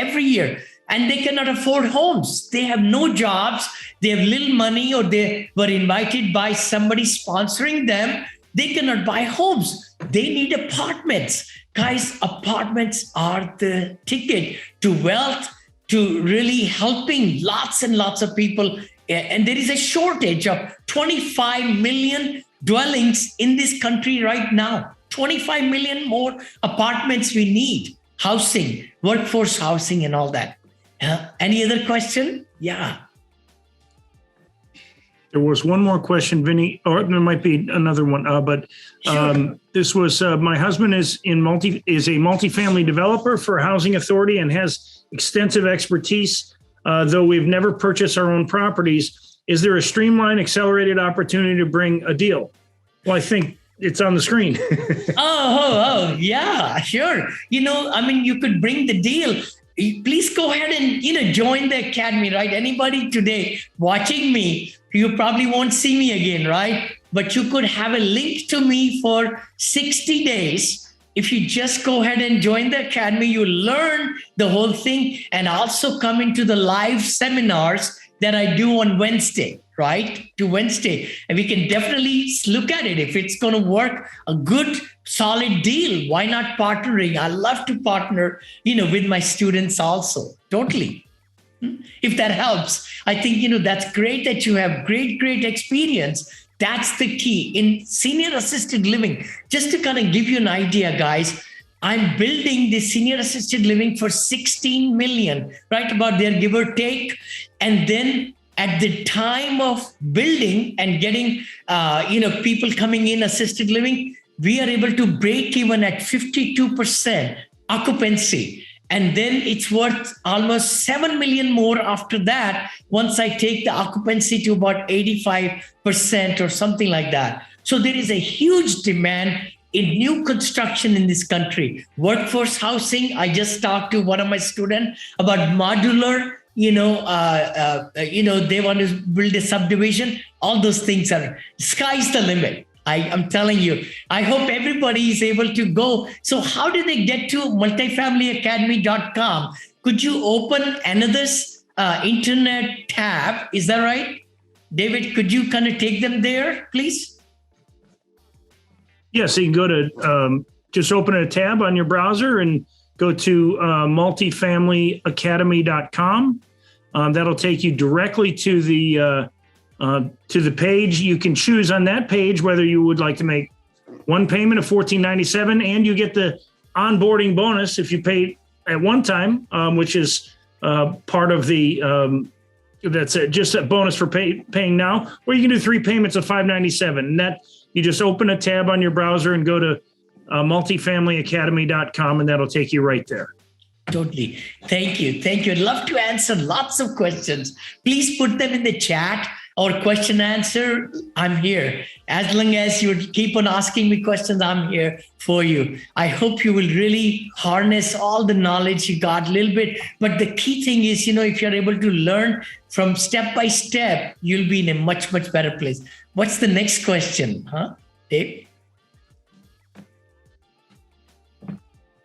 and they cannot afford homes. They have no jobs. They have little money, or they were invited by somebody sponsoring them. They cannot buy homes. They need apartments. Guys, apartments are the ticket to wealth, to really helping lots and lots of people. And there is a shortage of 25 million dwellings in this country right now. 25 million more apartments we need. Housing, workforce housing and all that. Any other question? Yeah. There was one more question, Vinny, or there might be another one, Sure. This was my husband is a multifamily developer for a housing authority and has extensive expertise. Though we've never purchased our own properties, is there a streamlined, accelerated opportunity to bring a deal? Well, I think it's on the screen. Oh, yeah, sure. You could bring the deal. Please go ahead and, join the academy, right? Anybody today watching me, you probably won't see me again, right? But you could have a link to me for 60 days. If you just go ahead and join the academy, you learn the whole thing and also come into the live seminars that I do on Wednesday, right? And we can definitely look at it. If it's going to work, a good, solid deal, why not partnering? I love to partner, with my students also. Totally. If that helps. I think, that's great that you have great experience. That's the key in senior assisted living. Just to kind of give you an idea, guys, I'm building the senior assisted living for 16 million, right about there, give or take. And then at the time of building and getting, people coming in assisted living, we are able to break even at 52% occupancy. And then it's worth almost 7 million more after that, once I take the occupancy to about 85% or something like that. So there is a huge demand in new construction in this country. Workforce housing, I just talked to one of my students about modular, they want to build a subdivision. All those things sky's the limit. I'm telling you, I hope everybody is able to go. So how do they get to multifamilyacademy.com? Could you open another internet tab? Is that right? David, could you kind of take them there, please? Yes, you can go to, just open a tab on your browser and go to multifamilyacademy.com. That'll take you directly to the page. You can choose on that page whether you would like to make one payment of $14.97, and you get the onboarding bonus if you pay at one time, which is part of the That's it. Just a bonus for paying now, or you can do 3 payments of $597. And that you just open a tab on your browser and go to multifamilyacademy.com, and that'll take you right there. Totally. Thank you. Thank you. I'd love to answer lots of questions. Please put them in the chat or question answer. I'm here. As long as you keep on asking me questions, I'm here for you. I hope you will really harness all the knowledge you got a little bit. But the key thing is, if you're able to learn from step by step, you'll be in a much, much better place. What's the next question, Dave?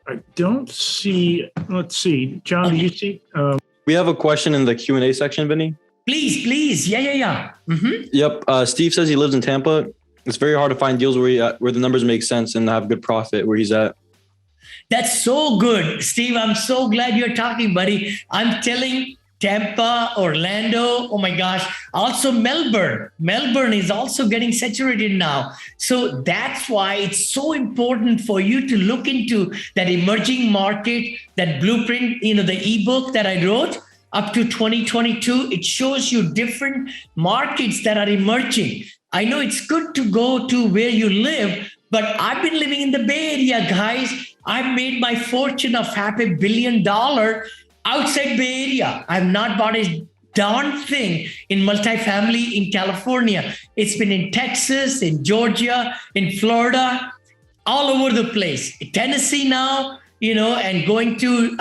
I don't see. Let's see. John, do you see? We have a question in the Q&A section, Vinny. Please. Yeah. Mm-hmm. Yep. Steve says he lives in Tampa. It's very hard to find deals where the numbers make sense and have good profit where he's at. That's so good, Steve. I'm so glad you're talking, buddy. I'm telling Tampa, Orlando, oh my gosh. Also Melbourne. Melbourne is also getting saturated now. So that's why it's so important for you to look into that emerging market, that blueprint, the ebook that I wrote up to 2022. It shows you different markets that are emerging. I know it's good to go to where you live, but I've been living in the Bay Area, guys. I've made my fortune of $500 million outside Bay Area. I've not bought a darn thing in multifamily in California. It's been in Texas, in Georgia, in Florida, all over the place. Tennessee now, and going to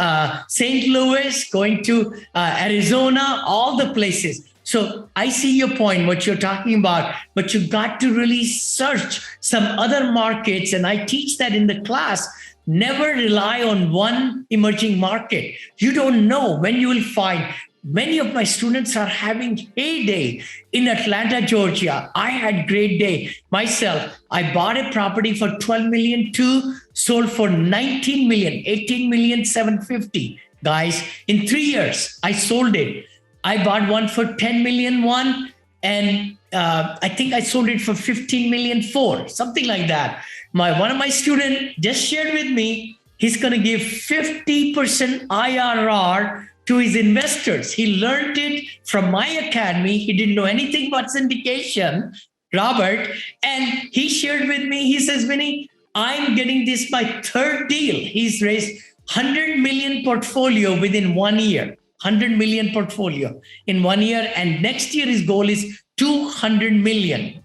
St. Louis, going to Arizona, all the places. So I see your point, what you're talking about, but you got to really search some other markets. And I teach that in the class. Never rely on one emerging market. You don't know when you will find. Many of my students are having heyday in Atlanta, Georgia. I had great day myself. I bought a property for 12 million too, sold for 19 million, 18 million, 750. Guys, in 3 years, I sold it. I bought one for 10 million one, and I think I sold it for 15 million four, something like that. One of my students just shared with me, he's going to give 50% IRR to his investors. He learned it from my academy. He didn't know anything about syndication, Robert. And he shared with me, he says, Vinny, I'm getting this my third deal. He's raised 100 million portfolio within 1 year, 100 million portfolio in 1 year. And next year, his goal is 200 million.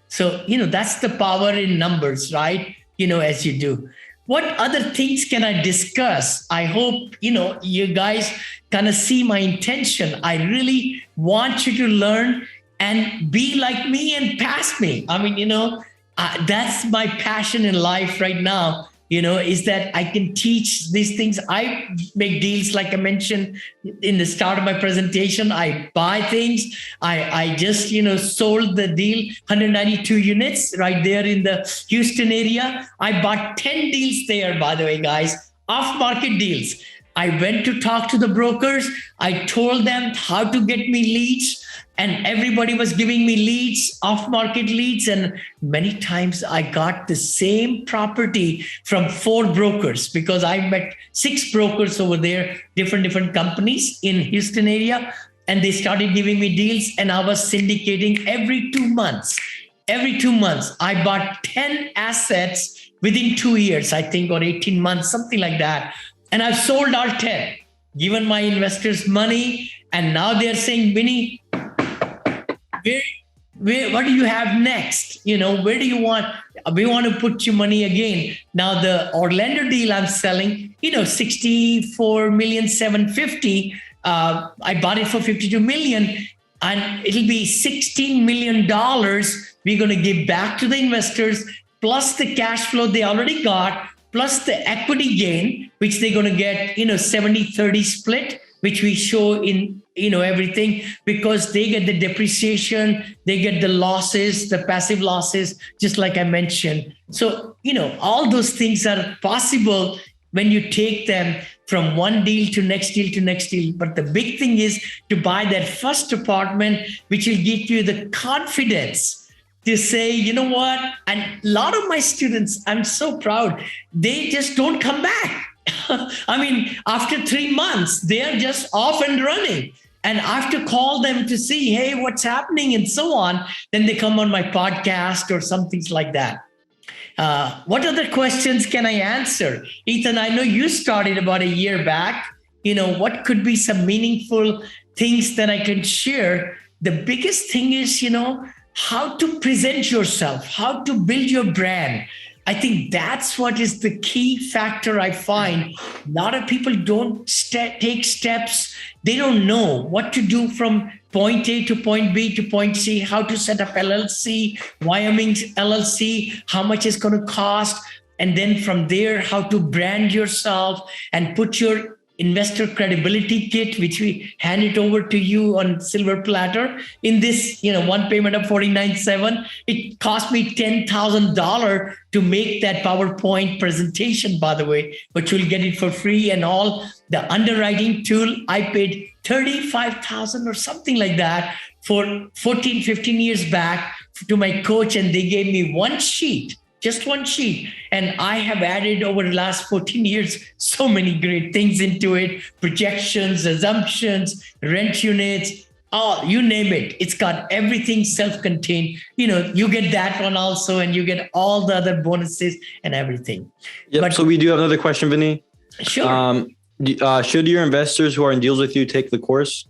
So, that's the power in numbers, right? As you do. What other things can I discuss? I hope, you guys kind of see my intention. I really want you to learn and be like me and pass me. I mean, that's my passion in life right now, is that I can teach these things. I make deals, like I mentioned in the start of my presentation. I buy things. I just, sold the deal, 192 units right there in the Houston area. I bought 10 deals there, by the way, guys, off-market deals. I went to talk to the brokers. I told them how to get me leads. And everybody was giving me leads, off-market leads. And many times I got the same property from 4 brokers, because I met 6 brokers over there, different companies in Houston area. And they started giving me deals, and I was syndicating every 2 months. Every 2 months, I bought 10 assets within 2 years, I think, or 18 months, something like that. And I've sold all 10, given my investors money. And now they're saying, Vinny, what do you have next? Where do you want? We want to put your money again. Now the Orlando deal I'm selling, 64 million 750. I bought it for 52 million, and it'll be $16 million we're going to give back to the investors, plus the cash flow they already got, plus the equity gain, which they're going to get, 70-30 split, which we show in, everything, because they get the depreciation, they get the losses, the passive losses, just like I mentioned. So, all those things are possible when you take them from one deal to next deal to next deal. But the big thing is to buy that first apartment, which will give you the confidence to say, you know what? And a lot of my students, I'm so proud, they just don't come back. I mean, after 3 months, they are just off and running. and I have to call them to see, hey, what's happening and so on. Then they come on my podcast or something like that. What other questions can I answer? Ethan, I know you started about a year back. What could be some meaningful things that I can share? The biggest thing is, how to present yourself, how to build your brand. I think that's what is the key factor I find. A lot of people don't take steps. They don't know what to do from point A to point B to point C, how to set up LLC, Wyoming's LLC, how much it's going to cost. And then from there, how to brand yourself and put your investor credibility kit, which we hand it over to you on silver platter in this, one payment of $49.7. It cost me $10,000 to make that PowerPoint presentation, by the way, but you'll get it for free. And all the underwriting tool, I paid $35,000 or something like that for 14, 15 years back to my coach. And they gave me one sheet. Just one sheet. And I have added over the last 14 years, so many great things into it, projections, assumptions, rent units, you name it. It's got everything self-contained. You get that one also, and you get all the other bonuses and everything. Yep. But, so we do have another question, Vinny. Sure. Should your investors who are in deals with you take the course?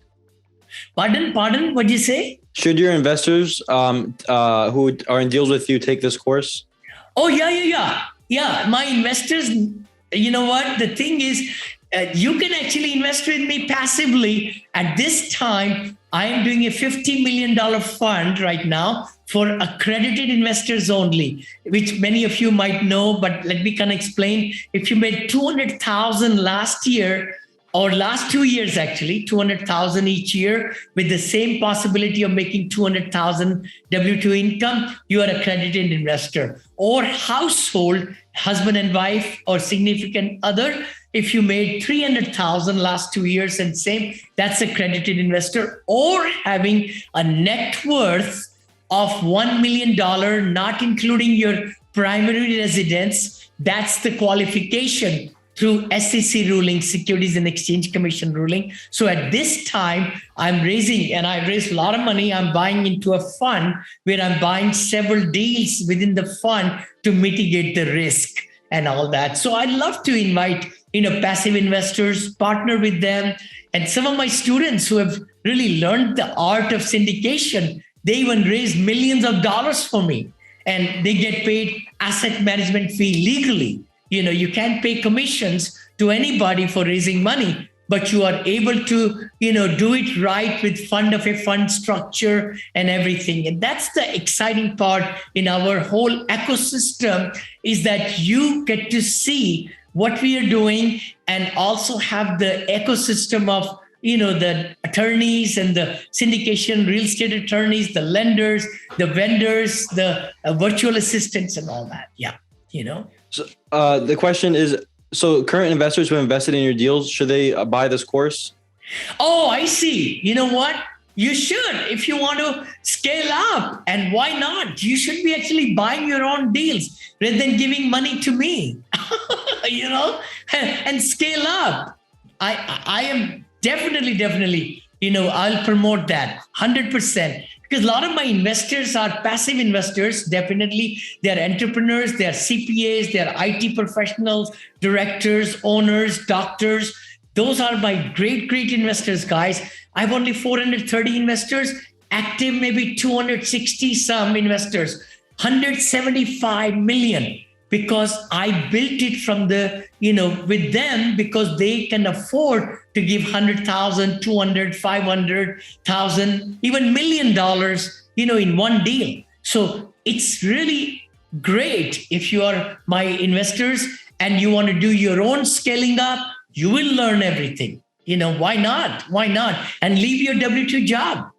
Pardon? What'd you say? Should your investors who are in deals with you take this course? Oh, yeah. My investors, you know what? The thing is, you can actually invest with me passively. At this time, I am doing a $50 million fund right now for accredited investors only, which many of you might know, but let me kind of explain. If you made $200,000 last year, or last 2 years, actually, $200,000 each year with the same possibility of making $200,000 W-2 income, you are an accredited investor. Or household, husband and wife or significant other, if you made $300,000 last 2 years and same, that's an accredited investor. Or having a net worth of $1 million, not including your primary residence, that's the qualification through SEC ruling, Securities and Exchange Commission ruling. So at this time, I'm raising, and I raised a lot of money. I'm buying into a fund where I'm buying several deals within the fund to mitigate the risk and all that. So I'd love to invite, passive investors, partner with them. And some of my students who have really learned the art of syndication, they even raise millions of dollars for me. And they get paid asset management fee legally. You can't pay commissions to anybody for raising money, but you are able to, do it right with fund of a fund structure and everything. And that's the exciting part in our whole ecosystem, is that you get to see what we are doing and also have the ecosystem of, the attorneys and the syndication real estate attorneys, the lenders, the vendors, the virtual assistants and all that. Yeah. So, the question is, so current investors who invested in your deals, should they buy this course? Oh, I see. You know what? You should, if you want to scale up. And why not? You should be actually buying your own deals rather than giving money to me, and scale up. I am definitely, I'll promote that 100%. Because a lot of my investors are passive investors, definitely. They're entrepreneurs, they're CPAs, they're IT professionals, directors, owners, doctors. Those are my great investors, guys. I have only 430 investors, active maybe 260 some investors, 175 million. Because I built it from with them, because they can afford to give 100,000, 200, 500,000, even $1 million, in one deal. So it's really great if you are my investors and you want to do your own scaling up, you will learn everything. Why not? And leave your W-2 job.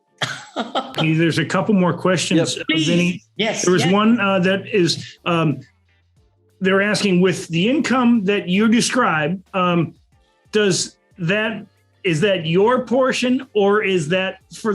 There's a couple more questions, Vinny. Yes. There was one that is, they're asking, with the income that you described, is that your portion, or is that for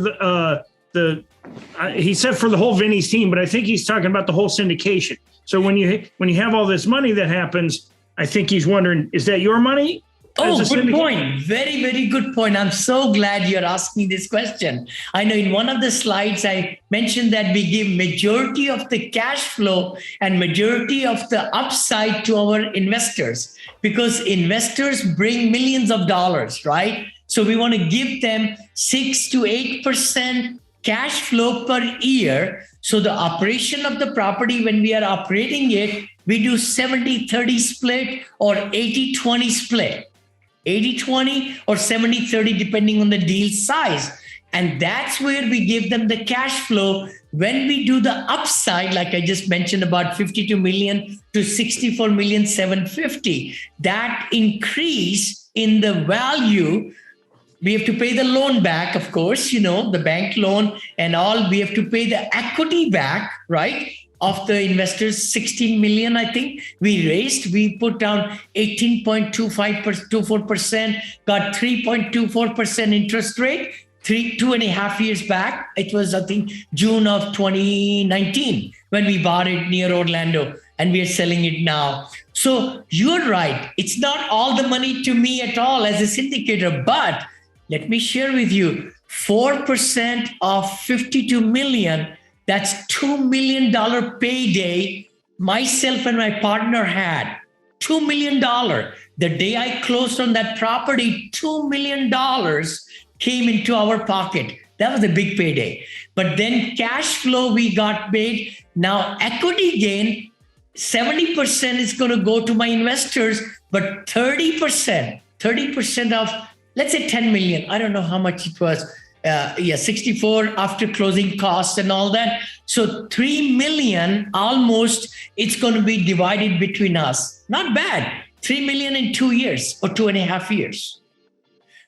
he said for the whole Vinny's team, but I think he's talking about the whole syndication. So when you have all this money that happens, I think he's wondering, is that your money? Oh, good point. Very, very good point. I'm so glad you're asking this question. I know in one of the slides, I mentioned that we give majority of the cash flow and majority of the upside to our investors, because investors bring millions of dollars, right? So we want to give them 6 to 8% cash flow per year. So the operation of the property, when we are operating it, we do 70-30 split or 80-20 split. 80-20 or 70-30, depending on the deal size. And that's where we give them the cash flow. When we do the upside, like I just mentioned, about 52 million to 64 million 750, that increase in the value, we have to pay the loan back, of course, the bank loan and all. We have to pay the equity back, right? Of the investors, 16 million, I think we raised. We put down 18.24%, got 3.24% interest rate, 2.5 years back. It was, I think, June of 2019 when we bought it near Orlando, and we are selling it now. So you're right. It's not all the money to me at all as a syndicator, but let me share with you, 4% of 52 million, that's $2 million payday myself and my partner had. $2 million. The day I closed on that property, $2 million came into our pocket. That was a big payday. But then cash flow we got paid. Now equity gain, 70% is going to go to my investors, but 30% of, let's say 10 million. I don't know how much it was. 64 after closing costs and all that. So 3 million almost, it's going to be divided between us. Not bad. 3 million in 2 years or 2.5 years.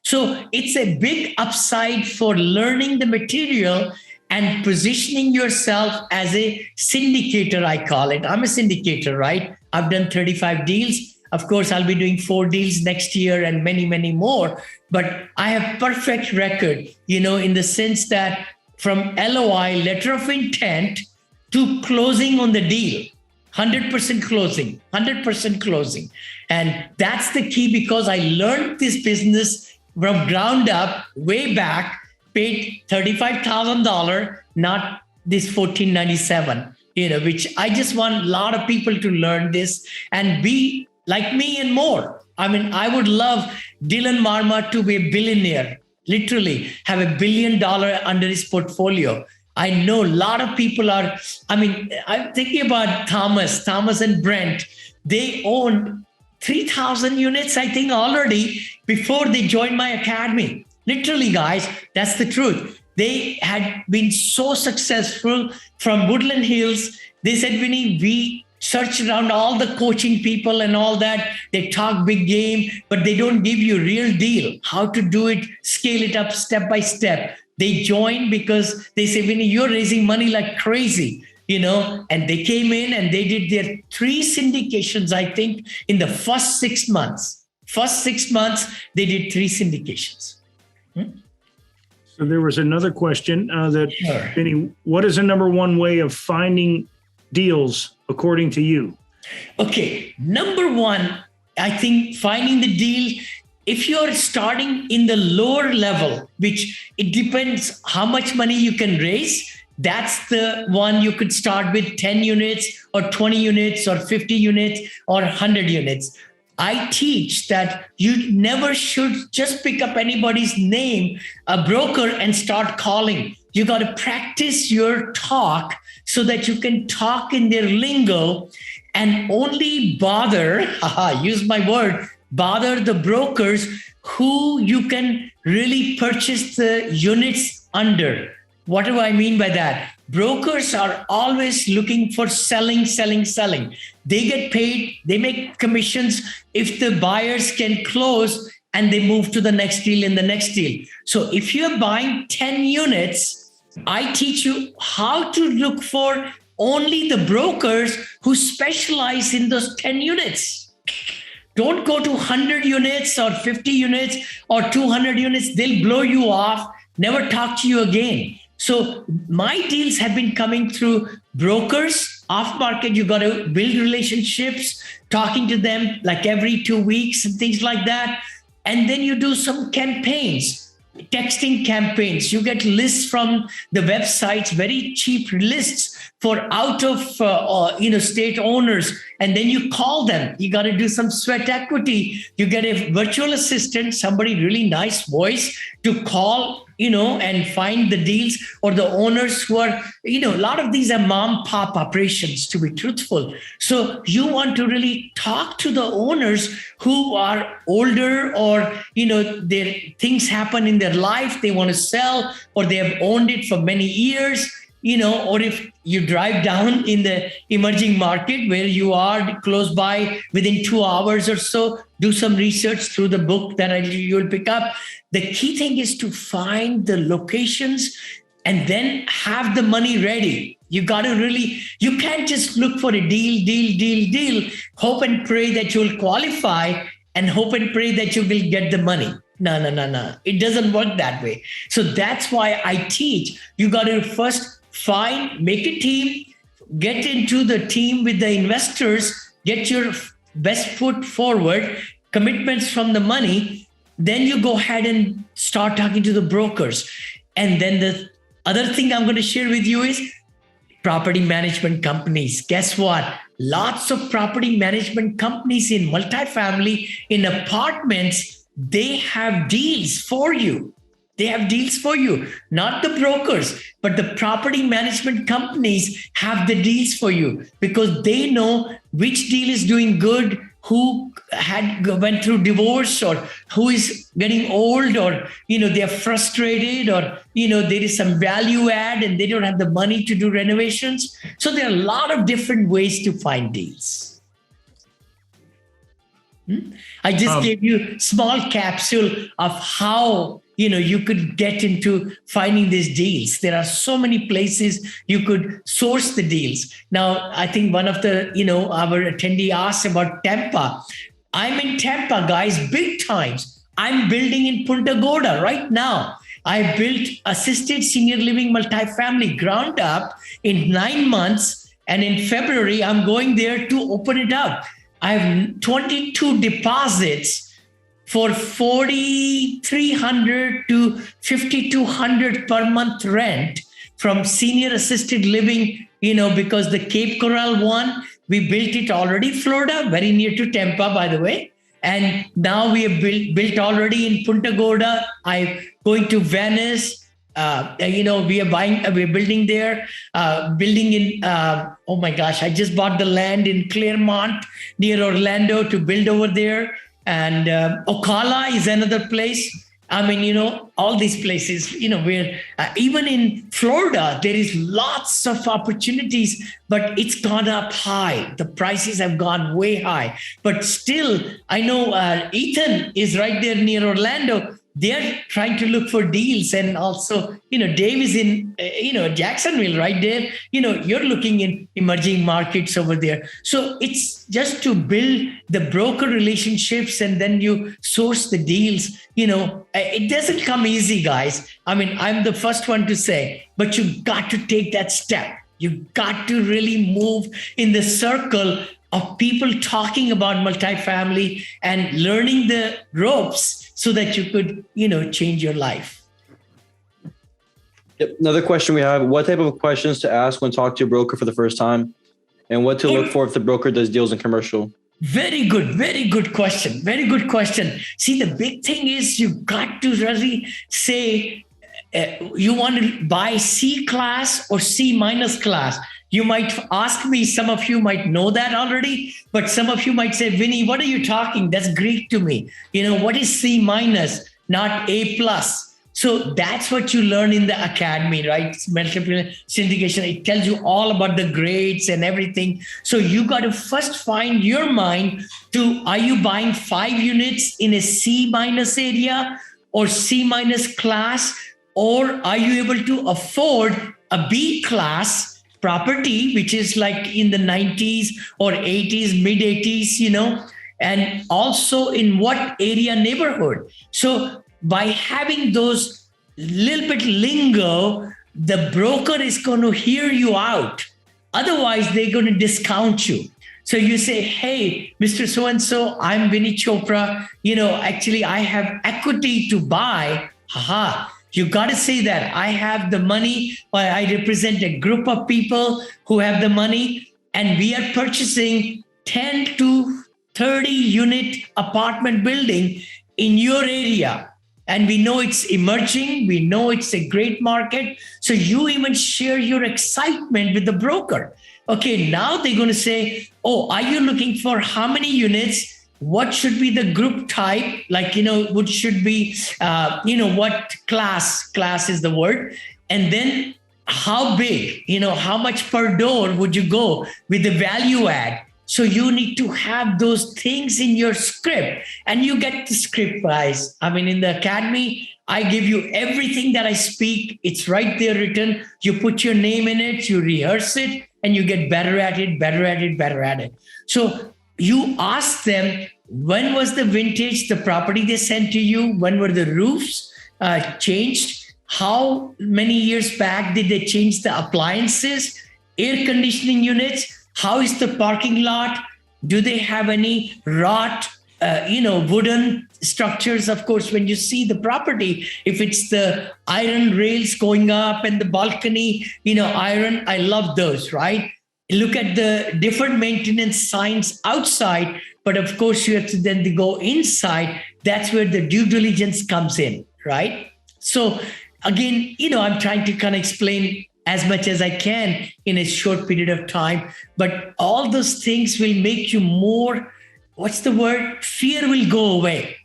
So it's a big upside for learning the material and positioning yourself as a syndicator, I call it. I'm a syndicator, right? I've done 35 deals. Of course, I'll be doing 4 deals next year and many, many more. But I have perfect record, in the sense that from LOI, letter of intent, to closing on the deal, 100% closing. And that's the key, because I learned this business from ground up way back, paid $35,000, not this $1,497, which I just want a lot of people to learn this and be like me and more. I mean, I would love Dylan Marma to be a billionaire, literally have $1 billion under his portfolio. I know a lot of people are, I'm thinking about Thomas and Brent. They own 3,000 units, I think, already before they joined my academy. Literally, guys, that's the truth. They had been so successful from Woodland Hills. They said, Vinny, we search around all the coaching people and all that. They talk big game, but they don't give you real deal, how to do it, scale it up step by step. They joined because they say, Vinny, you're raising money like crazy, and they came in and they did their 3 syndications, I think, in the first 6 months. They did 3 syndications. So there was another question that, Sure. Vinny, what is the number one way of finding deals according to you? Okay, number one, I think finding the deal, if you're starting in the lower level, which it depends how much money you can raise, that's the one you could start with 10 units or 20 units or 50 units or 100 units. I teach that you never should just pick up anybody's name, a broker, and start calling. You got to practice your talk so that you can talk in their lingo and only bother the brokers who you can really purchase the units under. What do I mean by that? Brokers are always looking for selling. They get paid, they make commissions if the buyers can close and they move to the next deal and the next deal. So if you're buying 10 units, I teach you how to look for only the brokers who specialize in those 10 units. Don't go to 100 units or 50 units or 200 units. They'll blow you off, never talk to you again. So my deals have been coming through brokers, off market. You got to build relationships, talking to them like every 2 weeks and things like that. And then you do some campaigns, texting campaigns. You get lists from the websites, very cheap lists for out of state owners, and then you call them. You got to do some sweat equity. You get a virtual assistant, somebody really nice voice to call, and find the deals, or the owners who are, a lot of these are mom pop operations, to be truthful. So you want to really talk to the owners who are older, or their things happen in their life, they want to sell, or they have owned it for many years. Or if you drive down in the emerging market where you are close by, within 2 hours or so, do some research through the book that you'll pick up. The key thing is to find the locations and then have the money ready. You can't just look for a deal, hope and pray that you'll qualify, and hope and pray that you will get the money. No. It doesn't work that way. So that's why I teach. You got to first make a team, get into the team with the investors, get your best foot forward, commitments from the money. Then you go ahead and start talking to the brokers. And then the other thing I'm going to share with you is property management companies. Guess what? Lots of property management companies in multifamily, in apartments, they have deals for you. They have deals for you, not the brokers, but the property management companies have the deals for you, because they know which deal is doing good, who went through divorce, or who is getting old, or, they are frustrated, or, there is some value add and they don't have the money to do renovations. So there are a lot of different ways to find deals. I just gave you small capsule of how you could get into finding these deals. There are so many places you could source the deals. Now, I think one of the, our attendee asked about Tampa. I'm in Tampa, guys, big times. I'm building in Punta Gorda right now. I built assisted senior living multifamily ground up in 9 months. And in February, I'm going there to open it up. I have 22 deposits for $4,300 to $5,200 per month rent from senior assisted living, because the Cape Coral one, we built it already, Florida, very near to Tampa, by the way. And now we have built already in Punta Gorda. I'm going to Venice. We're building there, building in, oh my gosh, I just bought the land in Claremont near Orlando to build over there. And Ocala is another place. I mean, all these places, where even in Florida, there is lots of opportunities, but it's gone up high. The prices have gone way high. But still, I know Ethan is right there near Orlando. They're trying to look for deals. And also, Dave is in, Jacksonville right there. You're looking in emerging markets over there. So it's just to build the broker relationships and then you source the deals. It doesn't come easy, guys. I mean, I'm the first one to say, but you got to take that step. You got to really move in the circle of people talking about multifamily and learning the ropes so that you could, change your life. Yep. Another question we have: what type of questions to ask when talking to a broker for the first time, and what to look for if the broker does deals in commercial? Very good question. Very good question. See, the big thing is you got to really say you want to buy C class or C minus class. You might ask me, some of you might know that already, but some of you might say, Vinny, what are you talking? That's Greek to me. What is C minus, not A plus? So that's what you learn in the academy, right? Multiple syndication. It tells you all about the grades and everything. So you got to first find your mind to, are you buying 5 units in a C minus area or C minus class? Or are you able to afford a B class property, which is like in the 90s or 80s, mid 80s, and also in what area neighborhood. So by having those little bit lingo, the broker is going to hear you out. Otherwise, they're going to discount you. So you say, hey, Mr. So-and-so, I'm Vinny Chopra. Actually, I have equity to buy. Haha. You got to say that I have the money. I represent a group of people who have the money, and we are purchasing 10 to 30 unit apartment building in your area. And we know it's emerging. We know it's a great market. So you even share your excitement with the broker. Okay, now they're going to say, oh, are you looking for how many units? What should be the group type? Like, what should be, what class is the word. And then how big, how much per door would you go with the value add? So you need to have those things in your script, and you get the script, guys. I mean, in the academy, I give you everything that I speak. It's right there written. You put your name in it, you rehearse it, and you get better at it. So you ask them, when was the vintage, the property they sent to you? When were the roofs changed? How many years back did they change the appliances, air conditioning units? How is the parking lot? Do they have any wrought, wooden structures? Of course, when you see the property, if it's the iron rails going up and the balcony, iron, I love those, right? Look at the different maintenance signs outside, but of course you have to then go inside. That's where the due diligence comes in, right? So again, I'm trying to kind of explain as much as I can in a short period of time, but all those things will make you more, what's the word? Fear will go away.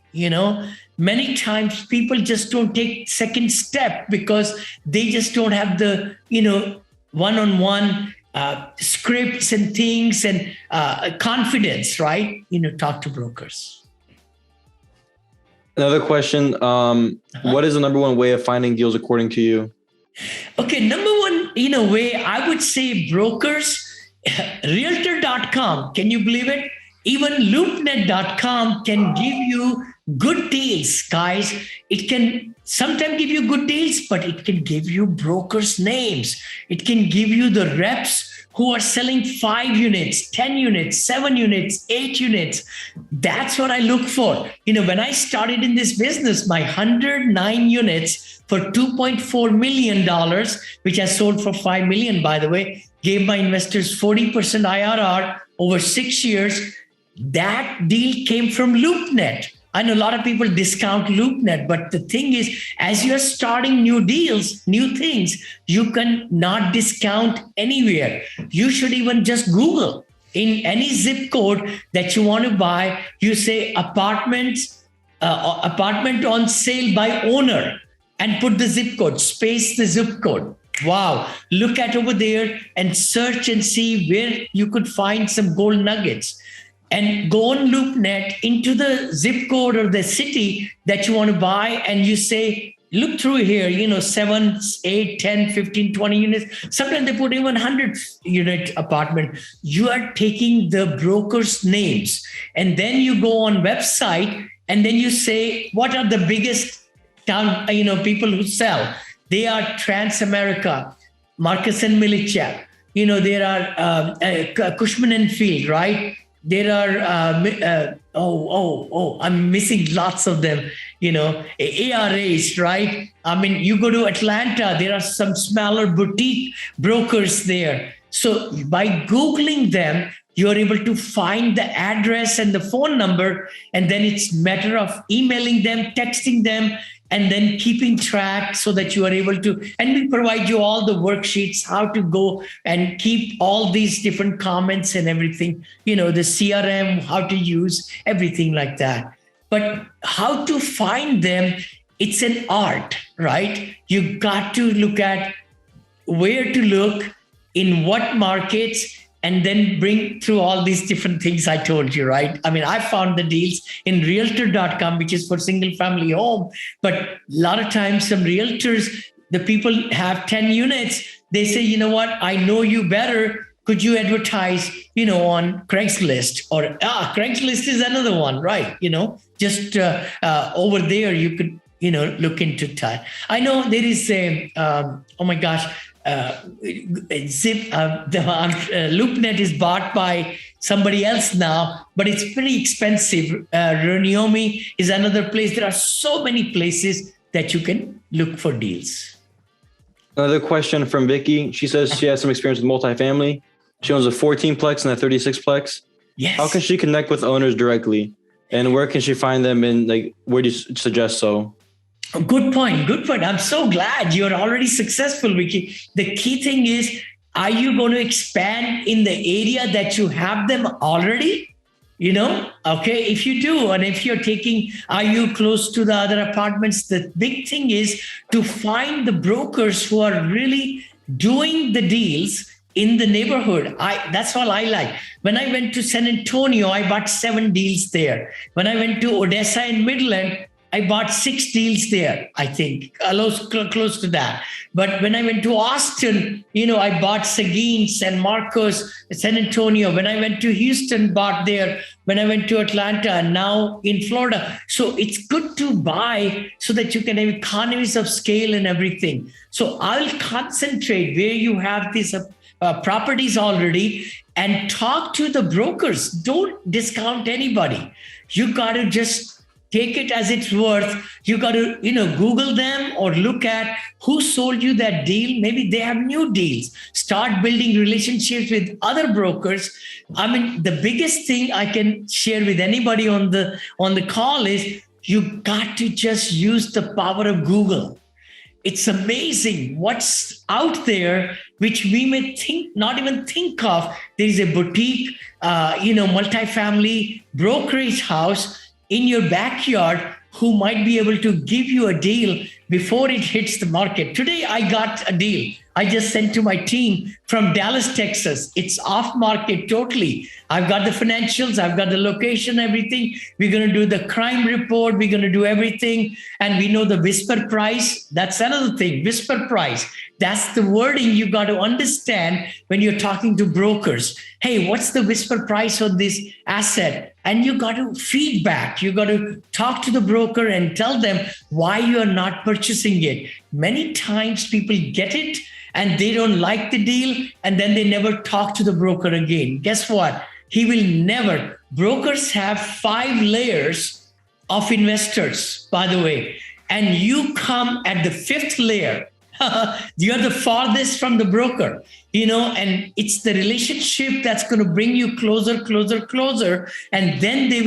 Many times people just don't take second step because they just don't have the, one-on-one scripts and things and confidence, right? Talk to brokers. Another question. What is the number one way of finding deals according to you? Okay, number one, way, I would say brokers, realtor.com. Can you believe it? Even loopnet.com can give you good deals, guys. It can sometimes give you good deals, but it can give you brokers' names. It can give you the reps who are selling 5 units, 10 units, 7 units, 8 units. That's what I look for. When I started in this business, my 109 units for $2.4 million, which I sold for $5 million, by the way, gave my investors 40% IRR over 6 years. That deal came from LoopNet. I know a lot of people discount LoopNet, but the thing is, as you're starting new deals, new things, you can not discount anywhere. You should even just Google in any zip code that you want to buy. You say apartment on sale by owner and put the zip code, space the zip code. Wow. Look at over there and search and see where you could find some gold nuggets. And go on LoopNet into the zip code or the city that you want to buy. And you say, look through here, 7, 8, 10, 15, 20 units. Sometimes they put even 100 unit apartment. You are taking the broker's names. And then you go on website and then you say, what are the biggest town, people who sell? They are Transamerica, Marcus and Millichap. There are Cushman and Field, right? There are, I'm missing lots of them, ARAs, right? I mean, you go to Atlanta, there are some smaller boutique brokers there. So by Googling them, you're able to find the address and the phone number, and then it's a matter of emailing them, texting them, and then keeping track so that you are able to, and we provide you all the worksheets, how to go and keep all these different comments and everything, the CRM, how to use, everything like that. But how to find them, it's an art, right? You got to look at where to look, in what markets, and then bring through all these different things I told you, right? I mean, I found the deals in realtor.com, which is for single family home. But a lot of times some realtors, the people have 10 units. They say, you know what? I know you better. Could you advertise, on Craigslist? Or Craigslist is another one, right? Just over there, you could, look into that. I know there is a, oh my gosh, LoopNet is bought by somebody else now, but it's pretty expensive. Reniomi is another place. There are so many places that you can look for deals. Another question from Vicky. She says she has some experience with multifamily. She owns a 14-plex and a 36-plex. Yes. How can she connect with owners directly? And where can she find them? And like, where do you suggest so? Good point. Good point. I'm so glad you're already successful, Vicky. The key thing is, are you going to expand in the area that you have them already? Okay, if you do, and if you're are you close to the other apartments? The big thing is to find the brokers who are really doing the deals in the neighborhood. That's all I like. When I went to San Antonio, I bought 7 deals there. When I went to Odessa in Midland, I bought 6 deals there, I think, close to that. But when I went to Austin, I bought Seguin, San Marcos, San Antonio. When I went to Houston, bought there. When I went to Atlanta, and now in Florida. So it's good to buy so that you can have economies of scale and everything. So I'll concentrate where you have these properties already and talk to the brokers. Don't discount anybody. You got to just take it as it's worth. You got to, Google them or look at who sold you that deal. Maybe they have new deals. Start building relationships with other brokers. I mean, the biggest thing I can share with anybody on the call is you got to just use the power of Google. It's amazing what's out there, which we may not even think of. There is a boutique, multifamily brokerage house in your backyard who might be able to give you a deal before it hits the market. Today, I got a deal I just sent to my team from Dallas, Texas. It's off market totally. I've got the financials, I've got the location, everything. We're going to do the crime report. We're going to do everything. And we know the whisper price. That's another thing, whisper price. That's the wording you got to understand when you're talking to brokers. Hey, what's the whisper price on this asset? And you got to feedback. You got to talk to the broker and tell them why you are not purchasing it. Many times people get it and they don't like the deal, and then they never talk to the broker again. Guess what? He will never. Brokers have 5 layers of investors, by the way, and you come at the 5th layer. You're the farthest from the broker, and it's the relationship that's going to bring you closer. And then they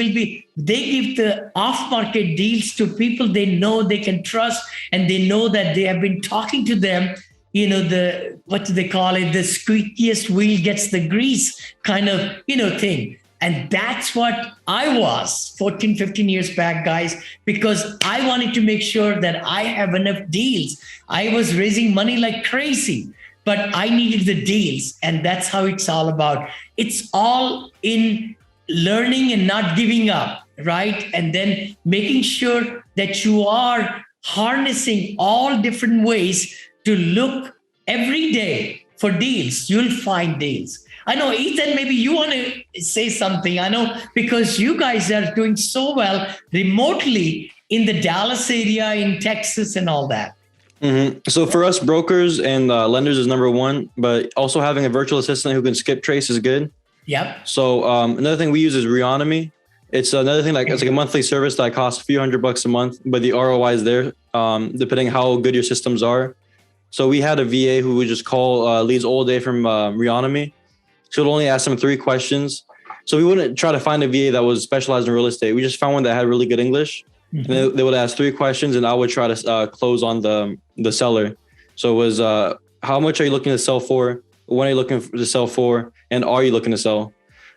give the off-market deals to people they know they can trust, and they know that they have been talking to them. What do they call it? The squeakiest wheel gets the grease kind of, thing. And that's what I was 14, 15 years back, guys, because I wanted to make sure that I have enough deals. I was raising money like crazy, but I needed the deals. And that's how it's all about. It's all in learning and not giving up, right? And then making sure that you are harnessing all different ways to look every day for deals. You'll find deals. I know, Ethan, maybe you want to say something. I know, because you guys are doing so well remotely in the Dallas area, in Texas and all that. Mm-hmm. So for us, brokers and lenders is number one, but also having a virtual assistant who can skip trace is good. Yep. So another thing we use is Reonomy. It's another thing, it's like a monthly service that costs a few $100 a month, but the ROI is there, depending how good your systems are. So we had a VA who would just call leads all day from Reonomy. She would only ask them 3 questions. So we wouldn't try to find a VA that was specialized in real estate. We just found one that had really good English. Mm-hmm. And they would ask 3 questions, and I would try to close on the seller. So it was, how much are you looking to sell for? When are you looking to sell for? And are you looking to sell?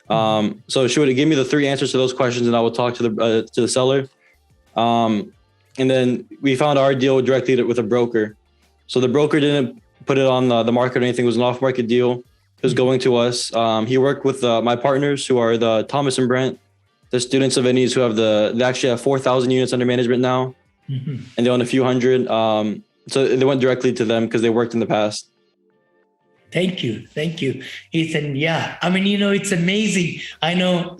So she would give me the 3 answers to those questions, and I would talk to the seller. And then we found our deal directly with a broker. So the broker didn't put it on the market or anything. It was an off-market deal. It was going to us. He worked with my partners, who are the Thomas and Brent, the students of Ennies, who they actually have 4,000 units under management now. Mm-hmm. And they own a few hundred. So they went directly to them because they worked in the past. Thank you. Thank you, Ethan. Yeah. I mean, it's amazing. I know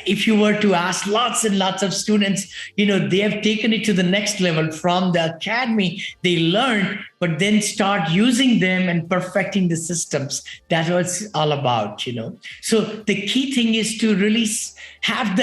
if you were to ask lots and lots of students, they have taken it to the next level from the academy. They learn, but then start using them and perfecting the systems. That's what it's all about, So the key thing is to really have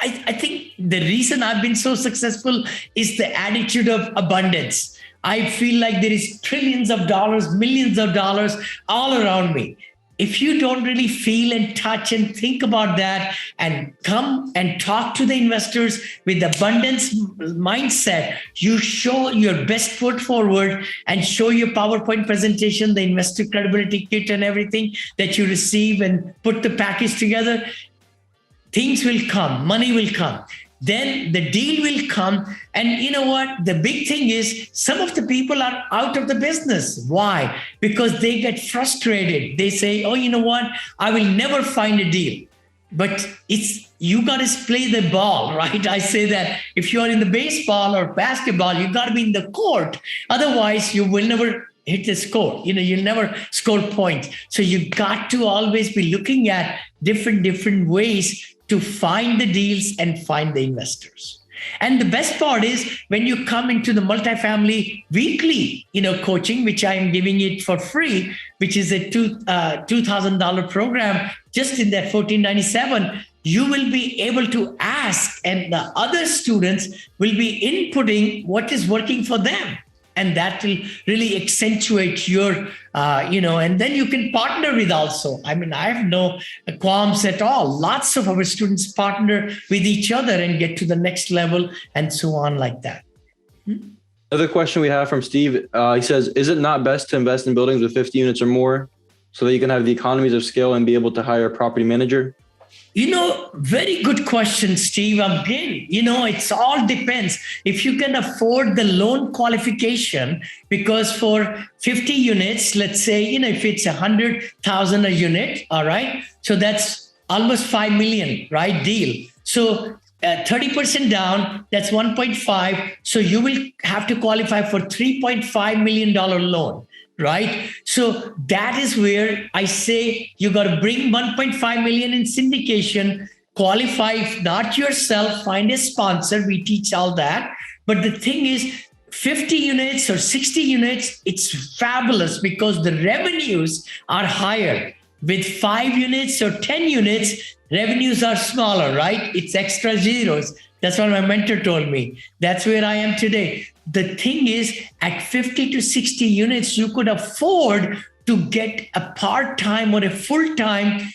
I think the reason I've been so successful is the attitude of abundance. I feel like there is trillions of dollars, millions of dollars all around me. If you don't really feel and touch and think about that and come and talk to the investors with abundance mindset, you show your best foot forward and show your PowerPoint presentation, the investor credibility kit and everything that you receive and put the package together, things will come, money will come. Then the deal will come. And you know what? The big thing is some of the people are out of the business. Why? Because they get frustrated. They say, oh, you know what? I will never find a deal. But you got to play the ball, right? I say that if you're in the baseball or basketball, you got to be in the court. Otherwise, you will never hit the score. You'll never score points. So you got to always be looking at different ways to find the deals and find the investors. And the best part is when you come into the multifamily weekly, coaching, which I am giving it for free, which is a $2,000 program, just in that $1,497, you will be able to ask, and the other students will be inputting what is working for them. And that will really accentuate your, and then you can partner with also. I mean, I have no qualms at all. Lots of our students partner with each other and get to the next level and so on like that. Another question we have from Steve, he says, is it not best to invest in buildings with 50 units or more so that you can have the economies of scale and be able to hire a property manager? Very good question, Steve. Again, it's all depends. If you can afford the loan qualification, because for 50 units, let's say, if it's 100,000 a unit, all right. So that's almost 5 million, right? Deal. So 30% down, that's 1.5. So you will have to qualify for $3.5 million loan. Right. So that is where I say you got to bring 1.5 million in syndication, qualify, if not yourself, find a sponsor. We teach all that. But the thing is, 50 units or 60 units, it's fabulous because the revenues are higher. With 5 units or 10 units, revenues are smaller, right? It's extra zeros. That's what my mentor told me. That's where I am today. The thing is, at 50 to 60 units, you could afford to get a part-time or a full-time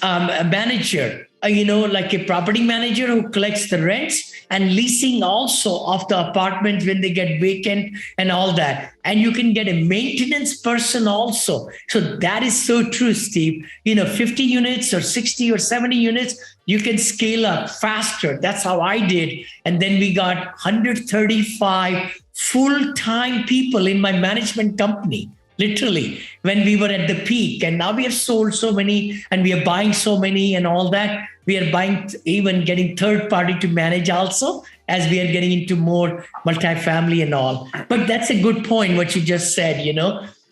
manager, like a property manager who collects the rents and leasing also of the apartments when they get vacant and all that. And you can get a maintenance person also. So that is so true, Steve. 50 units or 60 or 70 units, you can scale up faster. That's how I did. And then we got 135 full-time people in my management company, literally, when we were at the peak. And now we have sold so many and we are buying so many and all that. We are buying, even getting third party to manage also, as we are getting into more multifamily and all. But that's a good point, what you just said,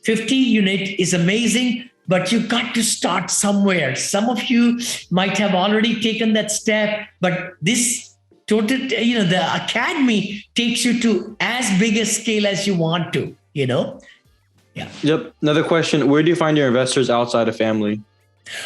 50 unit is amazing, but you got to start somewhere. Some of you might have already taken that step, but this the academy takes you to as big a scale as you want to, Yeah. Yep. Another question. Where do you find your investors outside of family?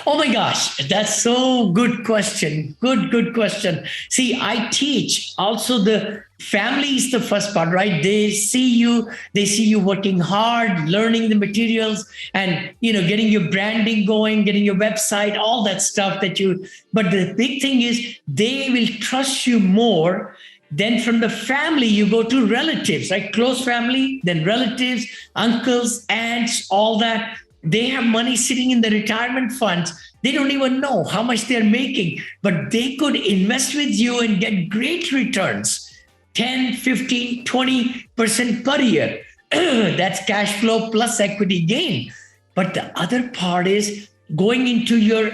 Oh my gosh, that's so good question. Good question. See, I teach also the family is the first part, right? They see you working hard, learning the materials and, getting your branding going, getting your website, all that stuff but the big thing is they will trust you more. Then from the family, you go to relatives, right? Close family, then relatives, uncles, aunts, all that. They have money sitting in the retirement funds. They don't even know how much they're making, but they could invest with you and get great returns, 10, 15, 20% per year. That's cash flow plus equity gain. But the other part is going into your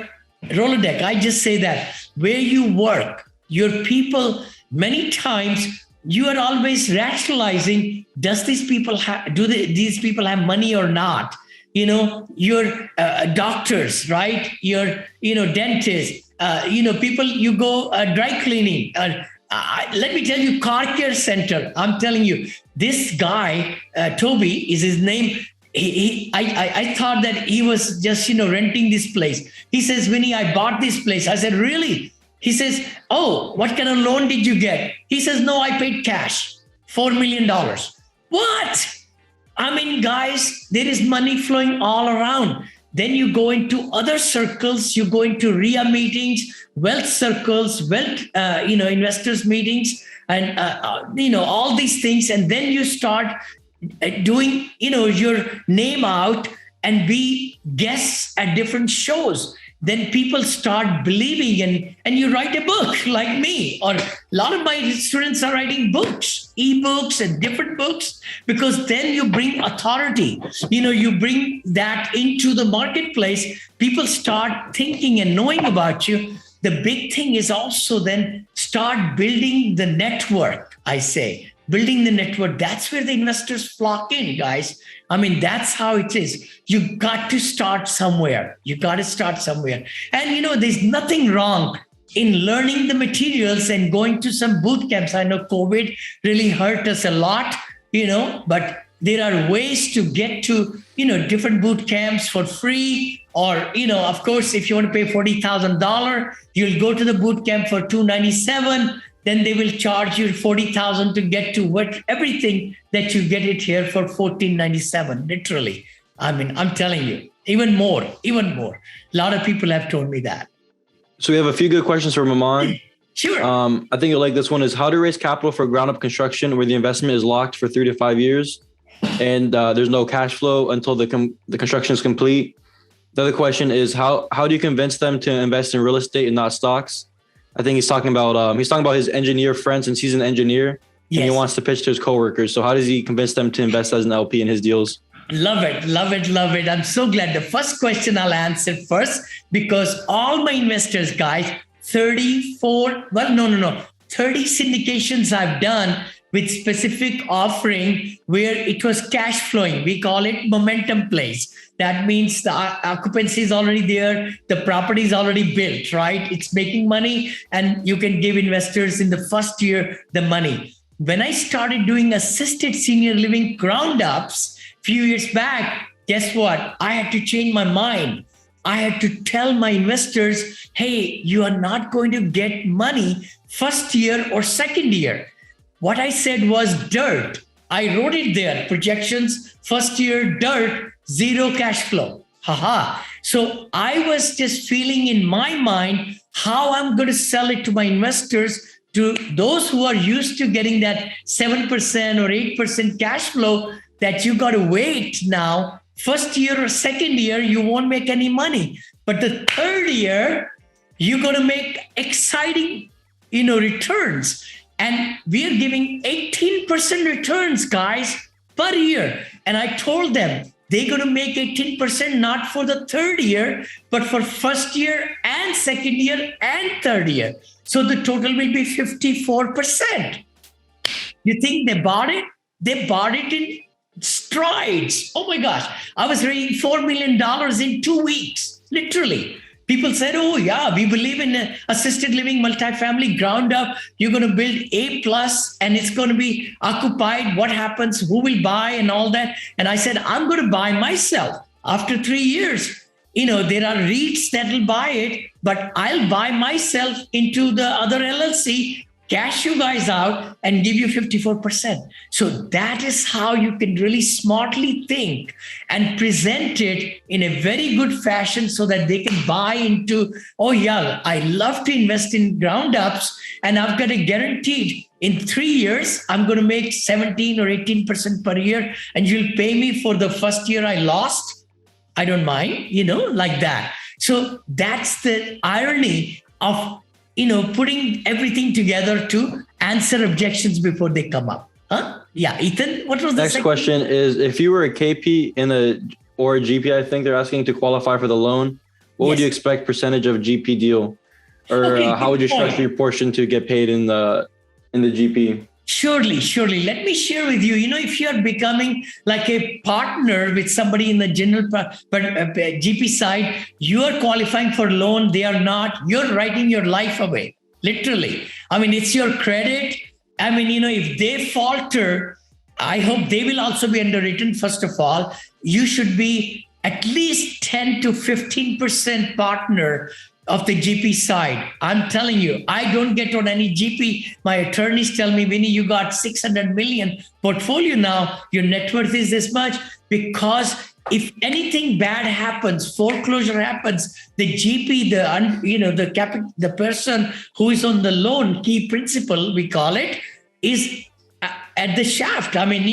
Rolodex. I just say that where you work, your people, many times you are always rationalizing, does these people have money or not? your doctors, right? Your, dentists, people, you go dry cleaning. Let me tell you, car care center. I'm telling you, this guy, Toby is his name. I thought that he was just, renting this place. He says, Vinny, I bought this place. I said, really? He says, oh, what kind of loan did you get? He says, no, I paid cash, $4 million. What? I mean, guys, there is money flowing all around. Then you go into other circles, you go into RIA meetings, wealth circles, investors meetings, and, all these things. And then you start doing, your name out and be guests at different shows. Then people start believing and you write a book like me, or a lot of my students are writing books, ebooks and different books, because then you bring authority, you bring that into the marketplace. People start thinking and knowing about you. The big thing is also then start building the network, I say. Building the network, that's where the investors flock in, guys. I mean, that's how it is. You got to start somewhere. And, there's nothing wrong in learning the materials and going to some boot camps. I know COVID really hurt us a lot, but there are ways to get to, different boot camps for free. Or, of course, if you want to pay $40,000, you'll go to the boot camp for $297. Then they will charge you $40,000 to get to everything that you get it here for $1497, literally. I mean, I'm telling you, even more. A lot of people have told me that. So we have a few good questions from Aman. Sure. I think you'll like this one, is how to raise capital for ground up construction where the investment is locked for 3 to 5 years and there's no cash flow until the construction is complete. The other question is how do you convince them to invest in real estate and not stocks? I think he's talking about his engineer friend, since he's an engineer. Yes. And he wants to pitch to his coworkers. So how does he convince them to invest as an LP in his deals? Love it. I'm so glad. The first question I'll answer first, because all my investors, guys, 30 syndications I've done with specific offering where it was cash flowing. We call it momentum plays. That means the occupancy is already there. The property is already built, right? It's making money and you can give investors in the first year the money. When I started doing assisted senior living ground ups a few years back, guess what? I had to change my mind. I had to tell my investors, hey, you are not going to get money first year or second year. What I said was dirt. I wrote it there, projections, first year, dirt, zero cash flow. So I was just feeling in my mind how I'm going to sell it to my investors, to those who are used to getting that 7% or 8% cash flow, that you got to wait now. First year or second year, you won't make any money. But the third year, you're going to make exciting, returns. And we are giving 18% returns, guys, per year. And I told them they're going to make 18% not for the third year, but for first year and second year and third year. So the total will be 54%. You think they bought it? They bought it in strides. Oh my gosh. I was raising $4 million in 2 weeks, literally. People said, oh yeah, we believe in assisted living, multifamily, ground up. You're going to build A+ and it's going to be occupied. What happens? Who will buy and all that? And I said, I'm going to buy myself after 3 years. There are REITs that will buy it, but I'll buy myself into the other LLC, cash you guys out and give you 54%. So that is how you can really smartly think and present it in a very good fashion so that they can buy into, oh yeah, I love to invest in ground ups and I've got a guaranteed in 3 years, I'm going to make 17 or 18% per year and you'll pay me for the first year I lost. I don't mind, like that. So that's the irony of putting everything together to answer objections before they come up. Yeah, Ethan, what was the next question? Is if you were a KP or a GP, I think they're asking to qualify for the loan, what would you expect percentage of GP deal? Or how would you structure your portion to get paid in the GP? Surely. Let me share with you. If you are becoming like a partner with somebody in the general GP side, you are qualifying for loan. They are not. You're writing your life away, literally. I mean, it's your credit. I mean, if they falter, I hope they will also be underwritten. First of all, you should be at least 10 to 15% partner of the GP side. I'm telling you, I don't get on any GP. My attorneys tell me, Vinny, you got 600 million portfolio now. Your net worth is this much. Because if anything bad happens, foreclosure happens, the GP, the person who is on the loan, key principal, we call it, is at the shaft. I mean,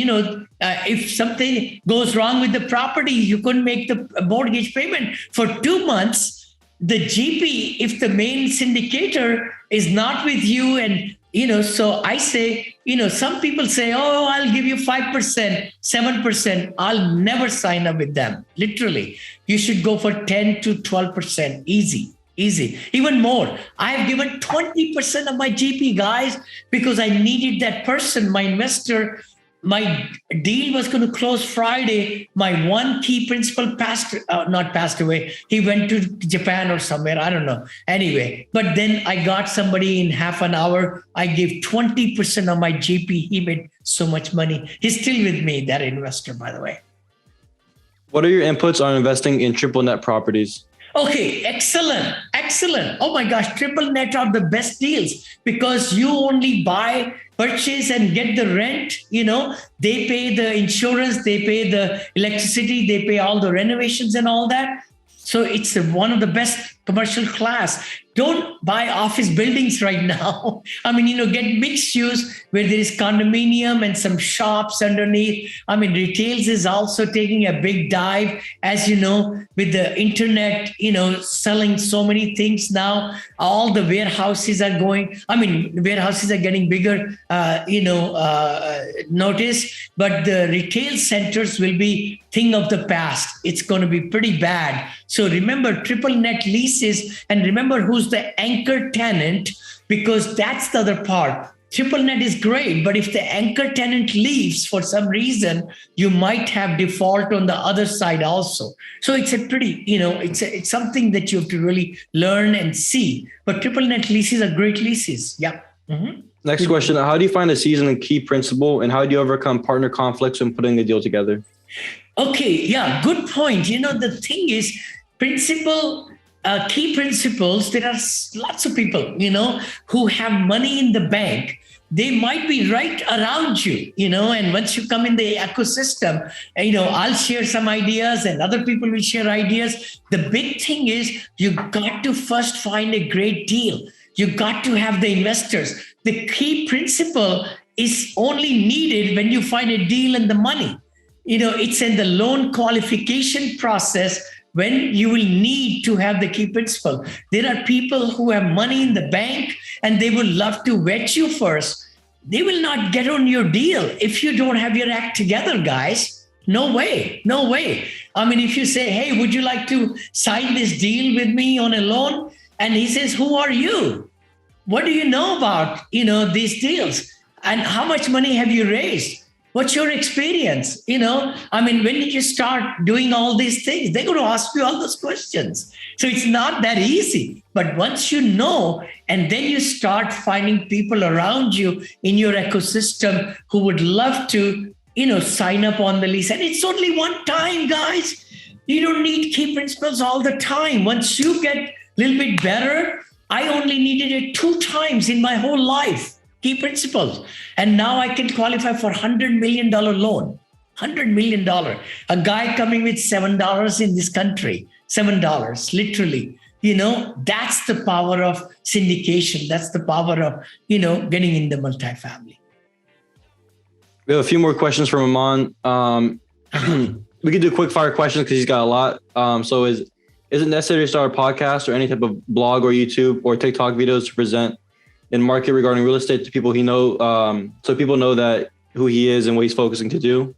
if something goes wrong with the property, you couldn't make the mortgage payment for 2 months. The GP, if the main syndicator is not with you, and so I say, some people say, oh, I'll give you 5%, 7%. I'll never sign up with them. Literally, you should go for 10 to 12%. Easy, even more. I've given 20% of my GP, guys, because I needed that person, my investor. My deal was going to close Friday. My one key principal not passed away. He went to Japan or somewhere. I don't know. Anyway, but then I got somebody in half an hour. I gave 20% of my GP. He made so much money. He's still with me, that investor, by the way. What are your inputs on investing in triple net properties? Okay, excellent. Oh my gosh, triple net are the best deals because you only buy, purchase and get the rent. They pay the insurance, they pay the electricity, they pay all the renovations and all that. So it's one of the best commercial class. Don't buy office buildings right now. I mean, get mixed use where there is condominium and some shops underneath. I mean, retails is also taking a big dive, as you know, with the internet, selling so many things now. All the warehouses are warehouses are getting bigger, notice, but the retail centers will be thing of the past. It's going to be pretty bad. So remember triple net leases, and remember who's the anchor tenant, because that's the other part. Triple net is great, but if the anchor tenant leaves for some reason, you might have default on the other side also. So it's a pretty, it's something that you have to really learn and see. But triple net leases are great leases. Yeah. Mm-hmm. Next question. How do you find a seasoned key principal, and how do you overcome partner conflicts when putting a deal together? Okay. Yeah. Good point. The thing is, key principals, there are lots of people, who have money in the bank. They might be right around you, and once you come in the ecosystem, I'll share some ideas and other people will share ideas. The big thing is you got to first find a great deal. You got to have the investors. The key principal is only needed when you find a deal and the money. It's in the loan qualification process when you will need to have the key principal. There are people who have money in the bank and they will love to vet you first. They will not get on your deal if you don't have your act together, guys. No way. I mean, if you say, hey, would you like to sign this deal with me on a loan? And he says, who are you? What do you know about, these deals? And how much money have you raised? What's your experience? When did you start doing all these things? They're going to ask you all those questions. So it's not that easy. But once you know, and then you start finding people around you in your ecosystem who would love to, sign up on the lease. And it's only one time, guys. You don't need key principals all the time. Once you get a little bit better, I only needed it 2 times in my whole life. Key principles. And now I can qualify for $100 million loan. $100 million. A guy coming with $7 in this country. $7, literally. That's the power of syndication. That's the power of, getting in the multifamily. We have a few more questions from Aman. We could do quick fire questions because he's got a lot. So is it necessary to start a podcast or any type of blog or YouTube or TikTok videos to present in market regarding real estate to people he know, so people know that who he is and what he's focusing to do?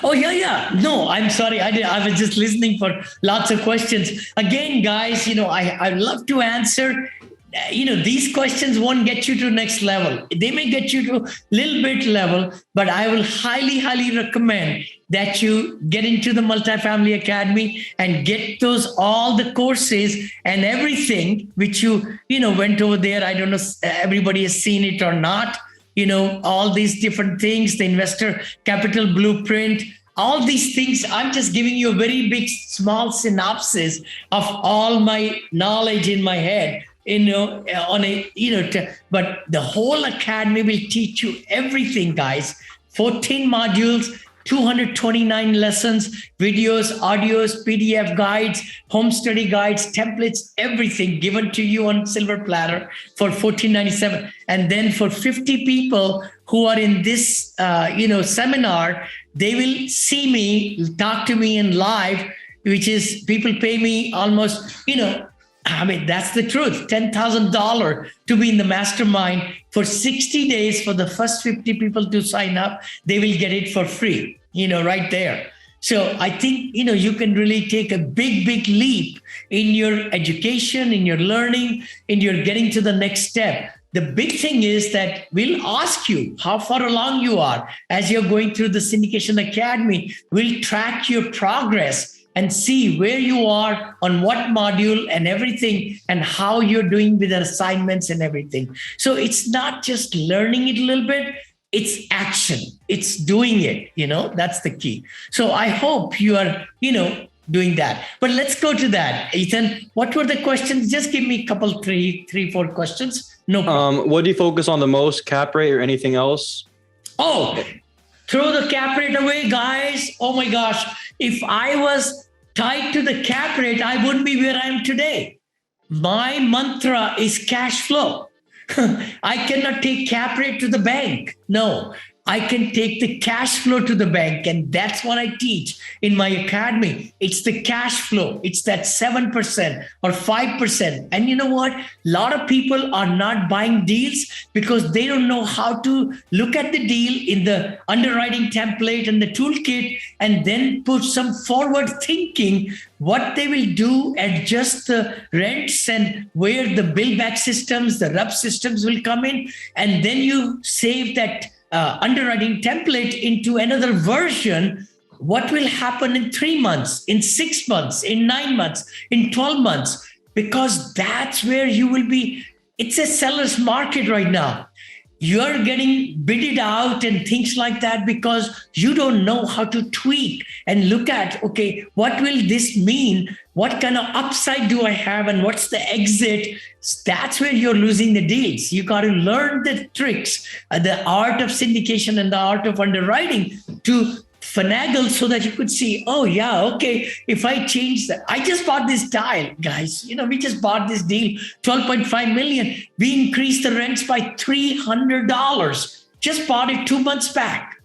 Oh, yeah. No, I'm sorry. I was just listening for lots of questions. Again, guys, I love to answer. these questions won't get you to next level. They may get you to little bit level, but I will highly, highly recommend that you get into the Multifamily Academy and get all the courses and everything which you went over there. I don't know everybody has seen it or not. All these different things, the investor capital blueprint, all these things. I'm just giving you a very big, small synopsis of all my knowledge in my head. But the whole academy will teach you everything, guys. 14 modules, 229 lessons, videos, audios, PDF guides, home study guides, templates, everything given to you on silver platter for $14.97. And then for 50 people who are in this, seminar, they will see me, talk to me in live, which is people pay me almost, that's the truth. $10,000 to be in the mastermind for 60 days for the first 50 people to sign up. They will get it for free, right there. So I think, you can really take a big, big leap in your education, in your learning, in your getting to the next step. The big thing is that we'll ask you how far along you are as you're going through the Syndication Academy. We'll track your progress and see where you are on what module and everything, and how you're doing with the assignments and everything. So it's not just learning it a little bit, it's action, it's doing it, that's the key. So I hope you are, doing that. But let's go to that. Ethan, what were the questions? Just give me a couple, three, four questions. No problem. What do you focus on the most, cap rate or anything else? Oh, throw the cap rate away, guys. Oh my gosh. If I was tied to the cap rate, I wouldn't be where I am today. My mantra is cash flow. I cannot take cap rate to the bank. No, I can take the cash flow to the bank. And that's what I teach in my academy. It's the cash flow. It's that 7% or 5%. And you know what? A lot of people are not buying deals because they don't know how to look at the deal in the underwriting template and the toolkit, and then put some forward thinking what they will do, adjust the rents and where the bill back systems, the RUP systems will come in. And then you save that underwriting template into another version. What will happen in 3 months, in 6 months, in 9 months, in 12 months? Because that's where you will be. It's a seller's market right now. You're getting bidded out and things like that because you don't know how to tweak and look at, okay, what will this mean? What kind of upside do I have? And what's the exit? That's where you're losing the deals. You got to learn the tricks, the art of syndication and the art of underwriting to finagle so that you could see, oh yeah, okay, if I change that, I just bought this tile, guys, we just bought this deal, 12.5 million. We increased the rents by $300. Just bought it 2 months back.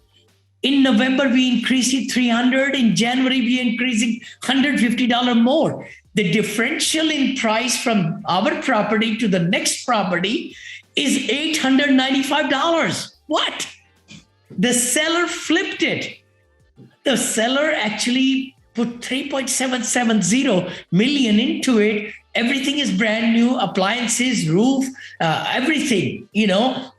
In November, we increased it $300. In January, we increasing $150 more. The differential in price from our property to the next property is $895. What? The seller flipped it. The seller actually put 3.770 million into it. Everything is brand new, appliances, roof, everything,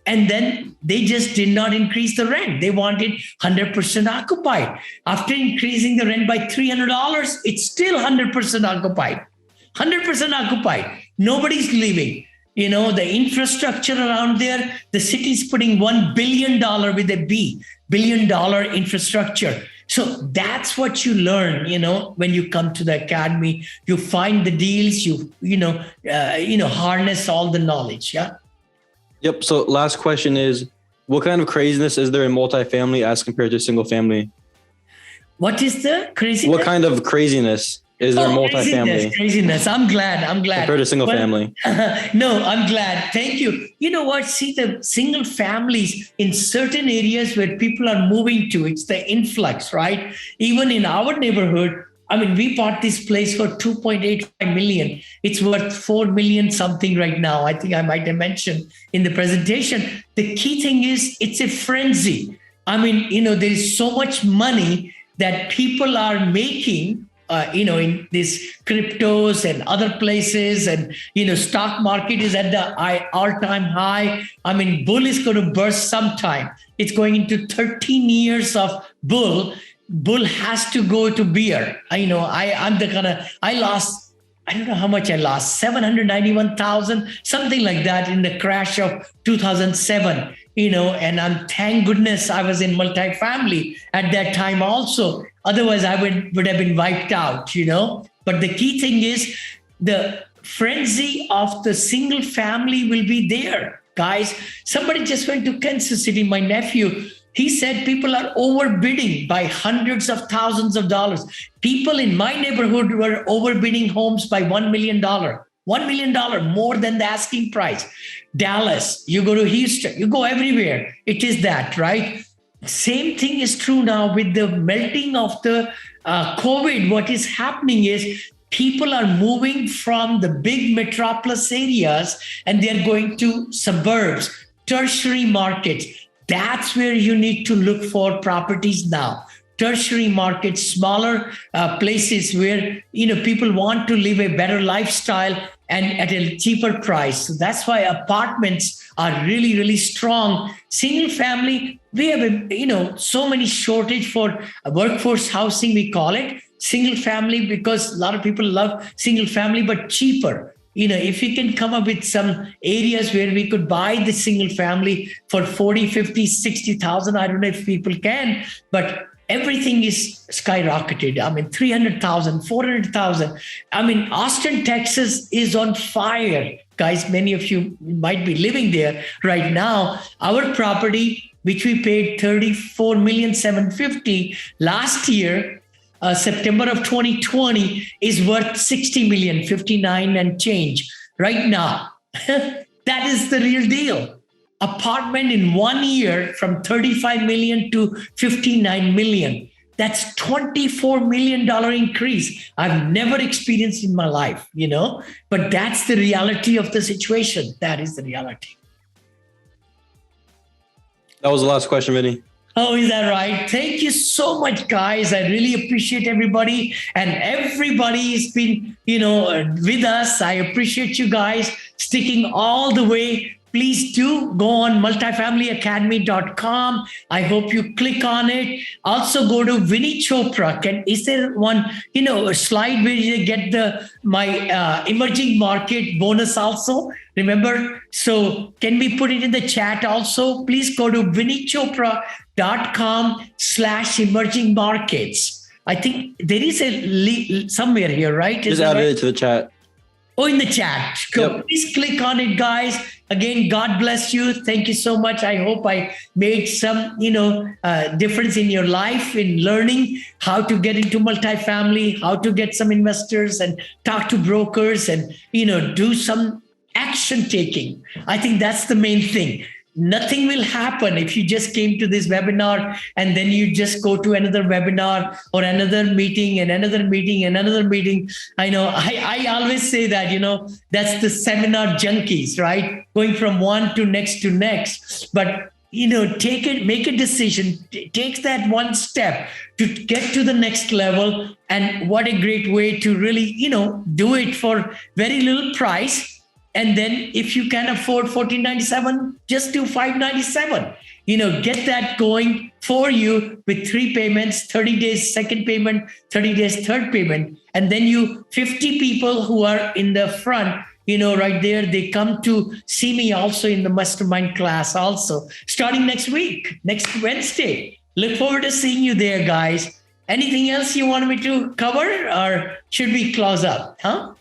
and then they just did not increase the rent. They wanted 100% occupied. After increasing the rent by $300, it's still 100% occupied. 100% occupied. Nobody's leaving. The infrastructure around there, the city's putting $1 billion with a B, $1 billion infrastructure. So that's what you learn, when you come to the academy. You find the deals, you harness all the knowledge. Yeah. Yep. So last question is, what kind of craziness is there in multifamily as compared to single family? What is the craziness? What kind of craziness is there in multifamily? Craziness. I'm glad. Compared to single family. No, I'm glad. Thank you. You know what? See, the single families in certain areas where people are moving to, it's the influx, right? Even in our neighborhood, we bought this place for $2.85 million. It's worth $4 million something right now. I think I might have mentioned in the presentation. The key thing is it's a frenzy. There is so much money that people are making in these cryptos and other places, and stock market is at the all-time high. I mean, bull is going to burst sometime. It's going into 13 years of bull. Bull has to go to bear. I lost, I don't know how much I lost, 791,000, something like that in the crash of 2007, and thank goodness I was in multifamily at that time also. Otherwise, I would have been wiped out, But the key thing is the frenzy of the single family will be there, guys. Somebody just went to Kansas City, my nephew. He said people are overbidding by hundreds of thousands of dollars. People in my neighborhood were overbidding homes by $1 million. $1 million more than the asking price. Dallas, you go to Houston, you go everywhere. It is that, right? Same thing is true now with the melting of the COVID. What is happening is people are moving from the big metropolis areas and they're going to suburbs, tertiary markets. That's where you need to look for properties now. Tertiary markets, smaller places where people want to live a better lifestyle and at a cheaper price. So that's why apartments are really, really strong. Single family, we have so many shortage for workforce housing, we call it. Single family, because a lot of people love single family, but cheaper. If we can come up with some areas where we could buy the single family for 40, 50, 60,000, I don't know if people can, but everything is skyrocketed. I mean, 300,000, 400,000. I mean, Austin, Texas is on fire. Guys, many of you might be living there right now. Our property, which we paid $34,750,000 last year, September of 2020, is worth 60 million, 59 and change right now. That is the real deal. Apartment in 1 year from 35 million to 59 million. That's $24 million increase. I've never experienced in my life, but that's the reality of the situation. That is the reality. That was the last question, Vinny. Oh, is that right? Thank you so much, guys. I really appreciate everybody. And everybody's been, with us. I appreciate you guys sticking all the way. Please do go on multifamilyacademy.com. I hope you click on it. Also go to Vinny Chopra. Is there one, a slide where you get my emerging market bonus also? Remember? So can we put it in the chat also? Please go to vinnychopra.com/emerging markets. I think there is a somewhere here, right? Just added it to the chat. Oh, in the chat. Yep. Please click on it, guys. Again, God bless you. Thank you so much. I hope I made some, difference in your life in learning how to get into multifamily, how to get some investors and talk to brokers and, do some action taking. I think that's the main thing. Nothing will happen if you just came to this webinar and then you just go to another webinar or another meeting and another meeting and another meeting. I know I always say that, that's the seminar junkies, right? Going from one to next. But, make a decision, take that one step to get to the next level. And what a great way to really, do it for very little price. And then if you can afford $1,497, just do $597. Get that going for you with 3 payments, 30 days second payment, 30 days third payment. And then 50 people who are in the front, right there, they come to see me also in the mastermind class also, starting next week, next Wednesday. Look forward to seeing you there, guys. Anything else you want me to cover or should we close up? I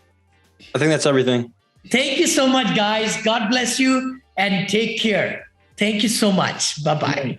think that's everything. Thank you so much, guys. God bless you and take care. Thank you so much. Bye-bye.